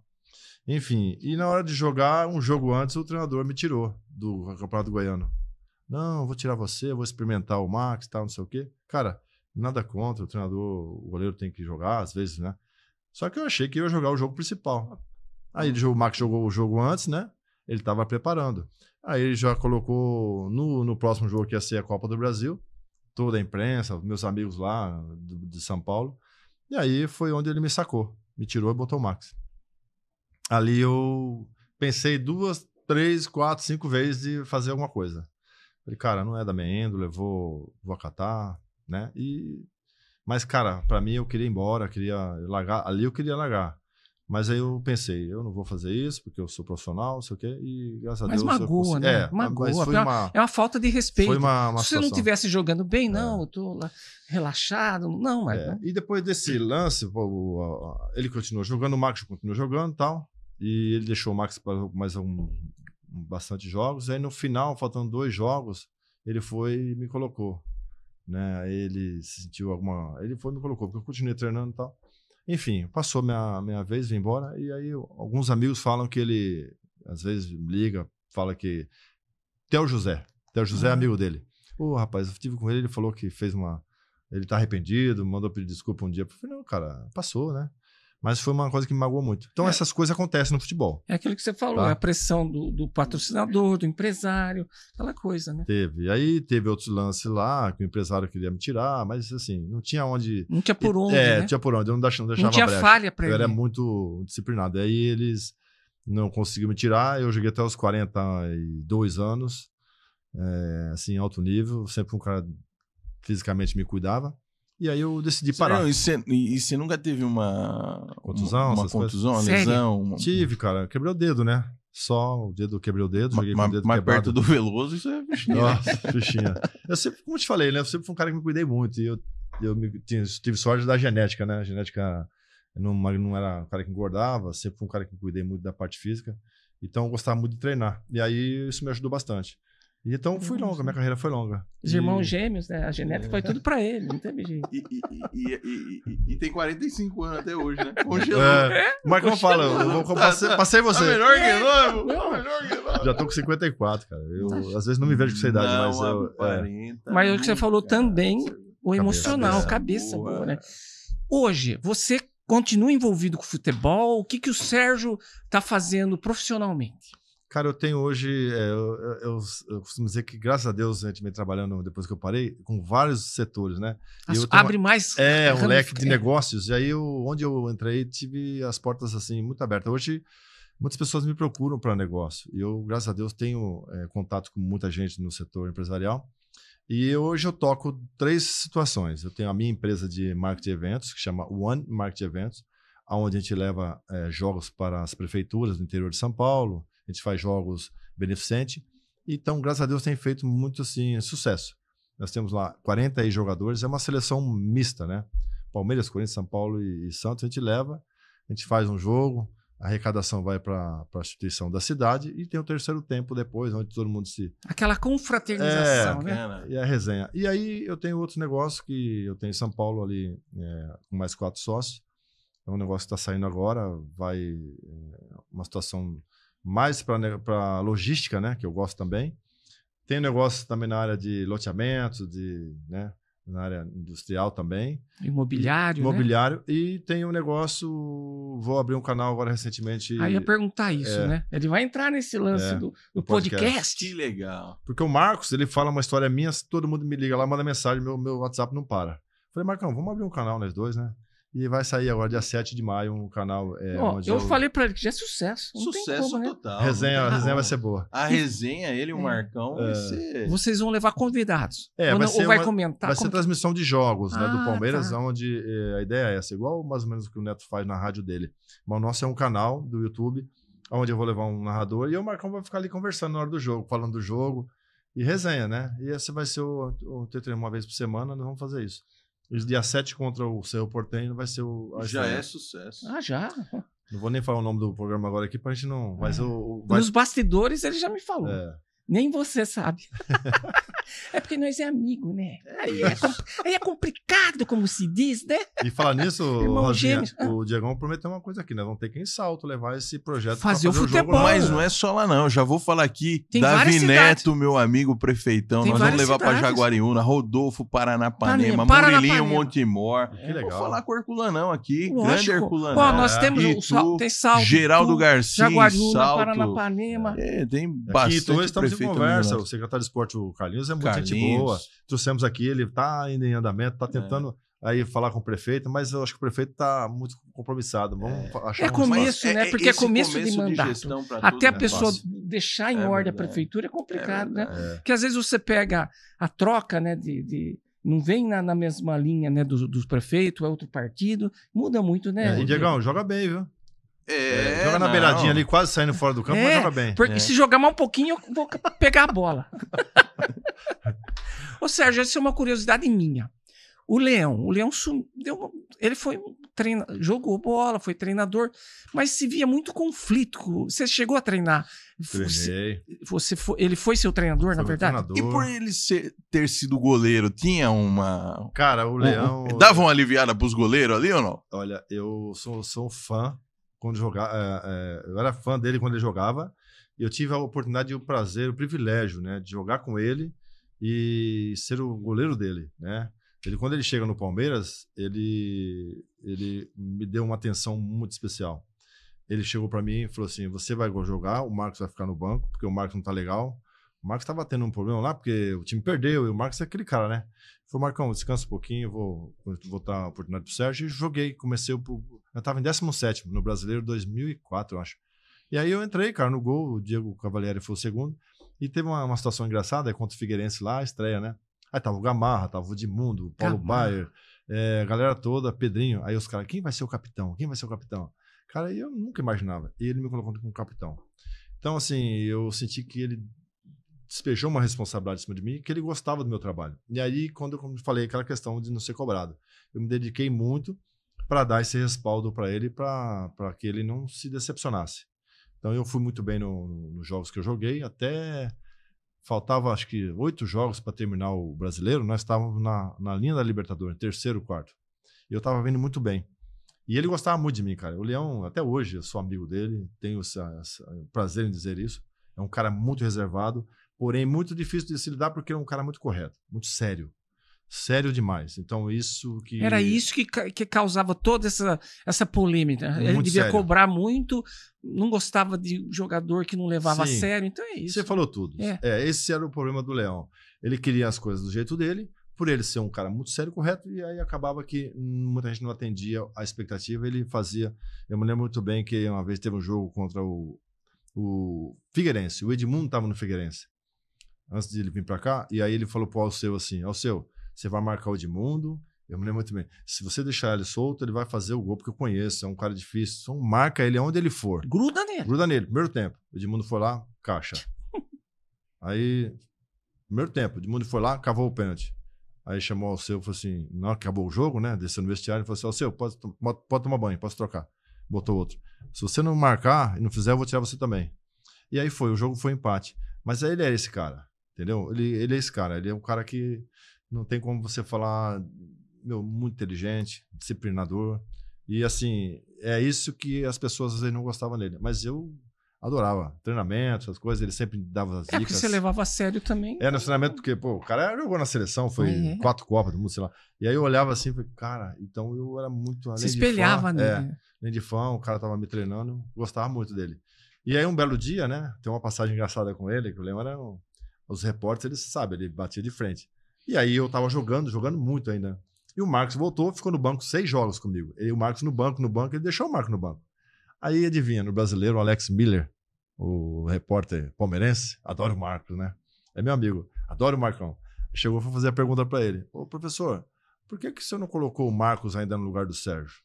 Enfim, e na hora de jogar, um jogo antes, o treinador me tirou do Campeonato Goiano. Não, vou tirar você, vou experimentar o Max e tal, não sei o quê. Cara, nada contra, o treinador, o goleiro tem que jogar, às vezes, né? Só que eu achei que ia jogar o jogo principal. Aí o Max jogou o jogo antes, né? Ele tava preparando. Aí ele já colocou no próximo jogo que ia ser a Copa do Brasil, toda a imprensa, meus amigos lá de São Paulo. E aí foi onde ele me sacou, me tirou e botou o Max. Ali eu pensei 2, 3, 4, 5 vezes de fazer alguma coisa. Falei, cara, não é da minha índole, eu vou acatar, né? Mas, cara, pra mim eu queria ir embora, queria largar. Ali eu queria largar. Mas aí eu pensei, eu não vou fazer isso porque eu sou profissional, não sei o quê, e graças a Deus... Mas magoa, né? Magoa. É uma falta de respeito. Foi uma Se você não estivesse jogando bem, não, eu tô lá relaxado, não, mas... Não. E depois desse lance, ele continuou jogando, o Max continuou jogando e tal, e ele deixou o Max para mais bastante jogos, aí no final, faltando 2 jogos, ele foi e me colocou, né? Aí ele sentiu ele foi e me colocou, porque eu continuei treinando e tal. Enfim, passou minha vez, vim embora, e aí alguns amigos falam que ele, às vezes, liga, fala que... Theo José é amigo dele. Rapaz, eu estive com ele falou que fez ele tá arrependido, mandou pedir desculpa um dia. Eu falei, não, cara, passou, né? Mas foi uma coisa que me magoou muito. Então essas coisas acontecem no futebol. É aquilo que você falou, tá? A pressão do patrocinador, do empresário, aquela coisa, né? Aí teve outros lances lá, que o empresário queria me tirar, mas assim, não tinha onde... Não tinha por onde, né? Não tinha por onde, eu não deixava não tinha brecha. Falha pra ele. Eu era muito disciplinado. Aí eles não conseguiram me tirar, eu joguei até os 42 anos, assim, alto nível, sempre um cara fisicamente me cuidava. E aí eu decidi parar. E você nunca teve uma contusão, uma lesão? Tive, cara. Quebrei o dedo, né? Só o dedo, quebrei o dedo, joguei com o dedo mais quebrado. Perto do Veloso, isso é fichinha. Nossa, fichinha. Eu sempre, como eu te falei, né? Eu sempre fui um cara que me cuidei muito. E eu tive sorte da genética, né? A genética, eu não era um cara que engordava, sempre fui um cara que me cuidei muito da parte física. Então eu gostava muito de treinar. E aí isso me ajudou bastante. E então fui longa, minha carreira foi longa. Os irmãos gêmeos, né? A genética foi tudo pra ele, não teve jeito. E tem 45 anos até hoje, né? Congelou. O Marcão fala, eu passei você. Tá melhor que nós, Já tô com 54, cara. Eu às vezes não me vejo com essa idade, mas eu... 40, mas o que você falou também, o emocional, cabeça boa, né? Hoje, você continua envolvido com futebol? O que o Sérgio tá fazendo profissionalmente? Cara, eu tenho hoje, eu costumo dizer que, graças a Deus, a gente vem trabalhando, depois que eu parei, com vários setores, né? Abre mais... um leque de negócios. E aí, onde eu entrei, tive as portas, assim, muito abertas. Hoje, muitas pessoas me procuram para negócio. E eu, graças a Deus, tenho contato com muita gente no setor empresarial. E hoje eu toco 3 situações. Eu tenho a minha empresa de marketing de eventos, que chama One Marketing Eventos, onde a gente leva jogos para as prefeituras do interior de São Paulo. A gente faz jogos beneficentes. Então, graças a Deus, tem feito muito assim, sucesso. Nós temos lá 40 jogadores, é uma seleção mista, né? Palmeiras, Corinthians, São Paulo e Santos, a gente leva, a gente faz um jogo, a arrecadação vai para a instituição da cidade e tem o terceiro tempo depois, onde todo mundo se... Aquela confraternização, né? E a resenha. E aí eu tenho outro negócio que eu tenho em São Paulo ali, com mais 4 sócios. É um negócio que está saindo agora, vai uma situação... mais para logística, né, que eu gosto também. Tem negócio também na área de loteamento, né, na área industrial também. Imobiliário, né? E tem um negócio, vou abrir um canal agora recentemente. Aí eu ia perguntar isso, né? Ele vai entrar nesse lance do podcast. Que legal. Porque o Marcos, ele fala uma história minha, todo mundo me liga lá, manda mensagem, meu WhatsApp não para. Falei, Marcão, vamos abrir um canal nós dois, né? E vai sair agora, dia 7 de maio, um canal. Onde eu falei pra ele que já é sucesso. Não tem Sucesso como, né? total. A resenha não tem como. vai ser boa. A resenha, ele e o Marcão, vai ser... Vocês vão levar convidados. Vai vai comentar? Vai ser transmissão de jogos, né, do Palmeiras, tá. onde a ideia é essa, igual mais ou menos o que o Neto faz na rádio dele. Mas o nosso é um canal do YouTube, onde eu vou levar um narrador e o Marcão vai ficar ali conversando na hora do jogo, falando do jogo e resenha, né? E esse vai ser o treino uma vez por semana, nós vamos fazer isso. Os dia 7 contra o Cerro Porteño vai ser o... Já é sucesso. Já. Não vou nem falar o nome do programa agora aqui pra gente não... Mas Nos bastidores ele já me falou. É. Nem você sabe. É porque nós é amigo, né? Aí é complicado, como se diz, né? E falar nisso, Irmão Rosinha, gêmeos. o Diegão prometeu uma coisa aqui, né? Vamos ter que ir em Salto levar esse projeto Fazer pra o o futebol. jogo lá. Mas não é só lá, não. Eu já vou falar aqui. Tem Davi várias cidades. Neto, meu amigo prefeitão. Tem Nós vamos várias levar pra cidades. Jaguariúna, Rodolfo, Paranapanema, Paranapanema. Murilinho, Montemor. Que legal. Vou falar com o Herculanão aqui. Lógico. Grande Herculanão. Ó, nós temos Itu, tem Salto, Geraldo Itu, Garcia, Jaguariúna, Salto. Paranapanema. Tem Aqui, bastante então, estamos em prefeito conversa. nominado. O secretário de esporte, o Carlinhos, é muito gente Carlinhos. boa. Trouxemos aqui, ele está ainda em andamento, está tentando aí falar com o prefeito, mas eu acho que o prefeito está muito compromissado. Vamos achar É um começo, espaço. né? Porque é esse começo de mandato. gestão pra Até tudo, a né? pessoa Fácil. deixar em É ordem a verdade. prefeitura é complicado, né? verdade. Porque às vezes você pega a troca, né? Não vem na mesma linha, né? Dos prefeitos, é outro partido. Muda muito, né? E Diegão, joga bem, viu? Joga na não. beiradinha ali, quase saindo fora do campo, mas joga bem. Porque se jogar mais um pouquinho, eu vou pegar a bola. Ô, Sérgio, essa é uma curiosidade minha. O Leão ele foi jogou bola, foi treinador, mas se via muito conflito. Você chegou a treinar? Treinei. Ele foi seu treinador, na verdade? E por ele ter sido goleiro, tinha uma... Cara, o Leão... Dava uma aliviada pros goleiros ali ou não? Olha, eu sou fã quando jogava. Eu era fã dele quando ele jogava. E eu tive a oportunidade, o prazer, o privilégio, né, de jogar com ele e ser o goleiro dele, né? Quando ele chega no Palmeiras, ele me deu uma atenção muito especial. Ele chegou para mim e falou assim: você vai jogar, o Marcos vai ficar no banco, porque o Marcos não tá legal. O Marcos estava tendo um problema lá, porque o time perdeu, e o Marcos é aquele cara, né? Ele falou: Marcão, descansa um pouquinho, vou dar a oportunidade pro Sérgio. E joguei, eu estava em 17º no Brasileiro 2004, eu acho. E aí eu entrei, cara, no gol, o Diego Cavalieri foi o segundo. E teve uma situação engraçada, contra o Figueirense lá, a estreia, né? Aí tava o Gamarra, tava o Edmundo, o Paulo Baier, a galera toda, Pedrinho. Aí os caras: quem vai ser o capitão? Quem vai ser o capitão? Cara, eu nunca imaginava. E ele me colocou como capitão. Então, assim, eu senti que ele despejou uma responsabilidade em cima de mim, que ele gostava do meu trabalho. E aí, quando eu falei aquela questão de não ser cobrado, eu me dediquei muito para dar esse respaldo para ele, para que ele não se decepcionasse. Então, eu fui muito bem nos jogos que eu joguei, até... Faltava, acho que, 8 jogos para terminar o Brasileiro. Nós estávamos na linha da Libertadores, terceiro, quarto. E eu estava vindo muito bem. E ele gostava muito de mim, cara. O Leão, até hoje, eu sou amigo dele. Tenho o prazer em dizer isso. É um cara muito reservado, porém muito difícil de se lidar, porque é um cara muito correto, muito sério. Sério demais. Então, isso que... Era isso que causava toda essa polêmica. Ele Muito devia sério. cobrar muito, não gostava de jogador que não levava Sim. a sério. Então é isso. Você falou tudo. É. Esse era o problema do Leão. Ele queria as coisas do jeito dele, por ele ser um cara muito sério, correto, e aí acabava que muita gente não atendia a expectativa. Ele fazia... Eu me lembro muito bem que uma vez teve um jogo contra o Figueirense. O Edmundo estava no Figueirense, antes de ele vir para cá, e aí ele falou pro Alceu assim: Alceu, você vai marcar o Edmundo. Eu me lembro muito bem. Se você deixar ele solto, ele vai fazer o gol, porque eu conheço, é um cara difícil. Então marca ele onde ele for. Gruda nele. Gruda nele. Primeiro tempo. O Edmundo foi lá, caixa. Aí, primeiro tempo, o Edmundo foi lá, cavou o pênalti. Aí chamou o Alceu e falou assim, na hora que acabou o jogo, né, desceu no vestiário, ele falou assim: Alceu, pode tomar banho, posso trocar. Botou outro. Se você não marcar e não fizer, eu vou tirar você também. E aí o jogo foi empate. Mas aí ele é esse cara, entendeu? Ele é esse cara, ele é um cara que não tem como você falar, muito inteligente, disciplinador. E assim, é isso que as pessoas às vezes não gostavam dele. Mas eu adorava. Treinamento, essas coisas, ele sempre dava as dicas. É porque você levava a sério também. No treinamento, porque, o cara jogou na seleção, foi 4 Copas do Mundo, sei lá. E aí eu olhava assim e falei: cara, então eu era muito... Você espelhava nele. Além de fã, o cara tava me treinando, gostava muito dele. E aí um belo dia, né, tem uma passagem engraçada com ele, que eu lembro, os repórteres, eles sabem, ele batia de frente. E aí eu tava jogando muito ainda. E o Marcos voltou, ficou no banco 6 jogos comigo. E o Marcos no banco, ele deixou o Marcos no banco. Aí, adivinha, no brasileiro, o Alex Miller, o repórter palmeirense, adora o Marcos, né? É meu amigo, adora o Marcão. Chegou para fazer a pergunta para ele. Ô, professor, por que o senhor não colocou o Marcos ainda no lugar do Sérgio?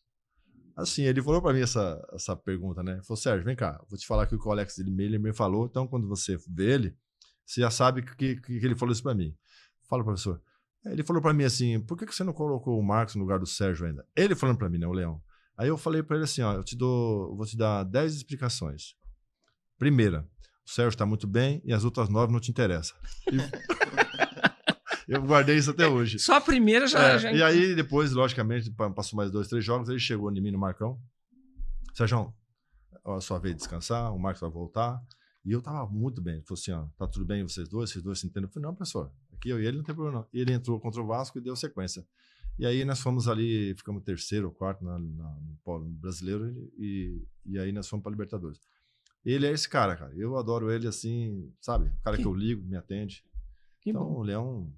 Assim, ele falou para mim essa pergunta, né? Ele falou, Sérgio, vem cá, vou te falar aqui o que o Alex Miller me falou, então quando você vê ele, você já sabe que ele falou isso para mim. Fala, professor. Ele falou para mim assim, por que você não colocou o Marcos no lugar do Sérgio ainda? Ele falando para mim, né, o Leão. Aí eu falei para ele assim, ó, vou te dar 10 explicações. Primeira, o Sérgio está muito bem e as outras 9 não te interessam. Eu guardei isso até hoje. Só a primeira já... E aí depois, logicamente, passou mais 2, 3 jogos, ele chegou em mim no Marcão. Sérgio, a sua vez de descansar, o Marcos vai voltar. E eu tava muito bem. Ele falou assim, ó, tá tudo bem vocês dois se entendem? Eu falei, não, professor, aqui eu e ele não tem problema não. E ele entrou contra o Vasco e deu sequência. E aí nós fomos ali, ficamos 3º ou 4º no brasileiro e aí nós fomos para Libertadores. Ele é esse cara. Eu adoro ele assim, sabe? O cara que eu ligo, me atende. Então, o Leão,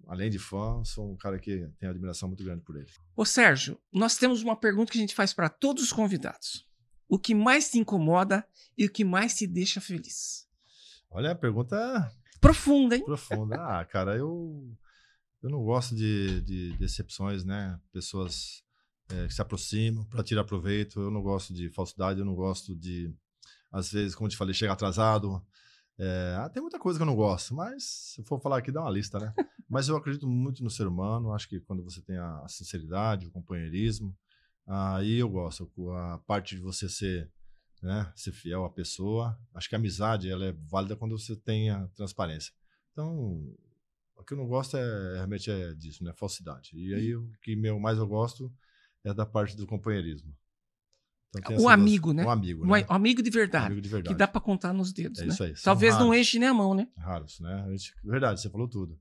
além de fã, sou um cara que tem admiração muito grande por ele. Ô, Sérgio, nós temos uma pergunta que a gente faz para todos os convidados. O que mais te incomoda e o que mais te deixa feliz? Olha, a pergunta... Profunda, hein? Profunda. Cara, eu não gosto de decepções, né? Pessoas que se aproximam para tirar proveito. Eu não gosto de falsidade, eu não gosto de... Às vezes, como eu te falei, chega atrasado. Tem muita coisa que eu não gosto, mas se eu for falar aqui, dá uma lista, né? Mas eu acredito muito no ser humano. Acho que quando você tem a sinceridade, o companheirismo, aí eu gosto. A parte de você ser fiel à pessoa. Acho que a amizade ela é válida quando você tem a transparência. Então, o que eu não gosto realmente é disso, né? Falsidade. E aí o que mais eu gosto é da parte do companheirismo. Então, o amigo, né? O amigo, né? O amigo de verdade. Amigo de verdade. Que dá para contar nos dedos, né? Isso aí. Talvez não enche nem a mão, né? Raros, né? Verdade, você falou tudo.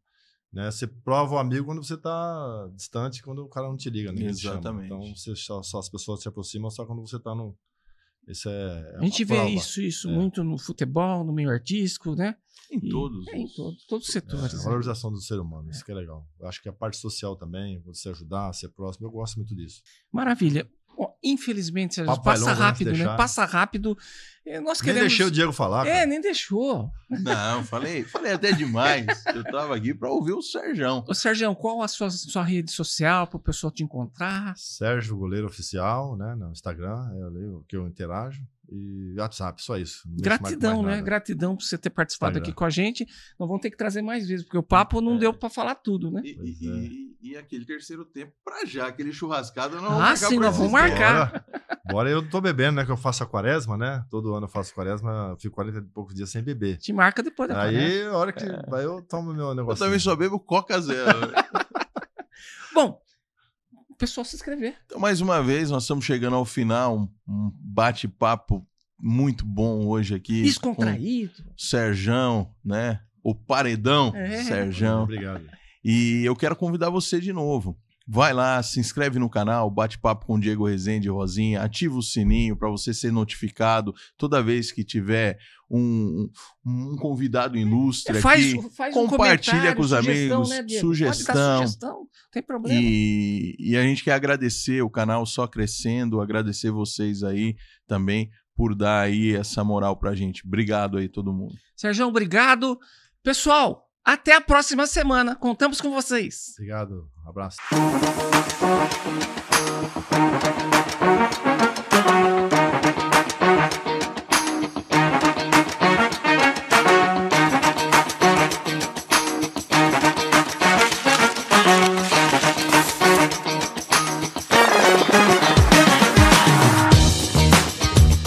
Né? Você prova o amigo quando você tá distante, quando o cara não te liga, ninguém te chama. Então, só as pessoas se aproximam só quando você tá no... a gente vê isso muito no futebol, no meio artístico, né? Em todos os setores. A valorização do ser humano, isso que é legal. Eu acho que a parte social também, você ajudar, ser próximo, eu gosto muito disso. Maravilha. Infelizmente, Sérgio, passa rápido, né? Passa rápido. Nós queremos... Nem deixei o Diego falar. Cara. Nem deixou. Não, falei até demais. Eu tava aqui para ouvir o Sérgio. Ô, Sérgio, qual a sua rede social para o pessoal te encontrar? Sérgio Goleiro Oficial, né? No Instagram, é ali que eu interajo. E WhatsApp, só isso. Gratidão, né? Gratidão por você ter participado aqui com a gente. Nós vamos ter que trazer mais vezes, porque o papo não deu para falar tudo, né? E aquele terceiro tempo pra já, aquele churrascado não sim, nós vamos marcar. Bora, eu tô bebendo, né? Que eu faço a quaresma, né? Todo ano eu faço quaresma, fico 40 e poucos dias sem beber. Te marca depois da quaresma. Aí, a hora que vai, eu tomo meu negócio. Eu também só bebo Coca Zero. Bom, o pessoal se inscrever. Então, mais uma vez, nós estamos chegando ao final, um bate-papo muito bom hoje aqui. Descontraído. Serjão, né? O paredão, Serjão. Obrigado. E eu quero convidar você de novo. Vai lá, se inscreve no canal, bate-papo com Diego Rezende e Rosinha, ativa o sininho para você ser notificado toda vez que tiver um convidado ilustre aqui. Faz compartilha com os amigos, né, sugestão. Não tem problema. E a gente quer agradecer o canal só crescendo, agradecer vocês aí também por dar aí essa moral pra gente. Obrigado aí todo mundo. Sérgio, obrigado. Pessoal, até a próxima semana. Contamos com vocês. Obrigado. Um abraço.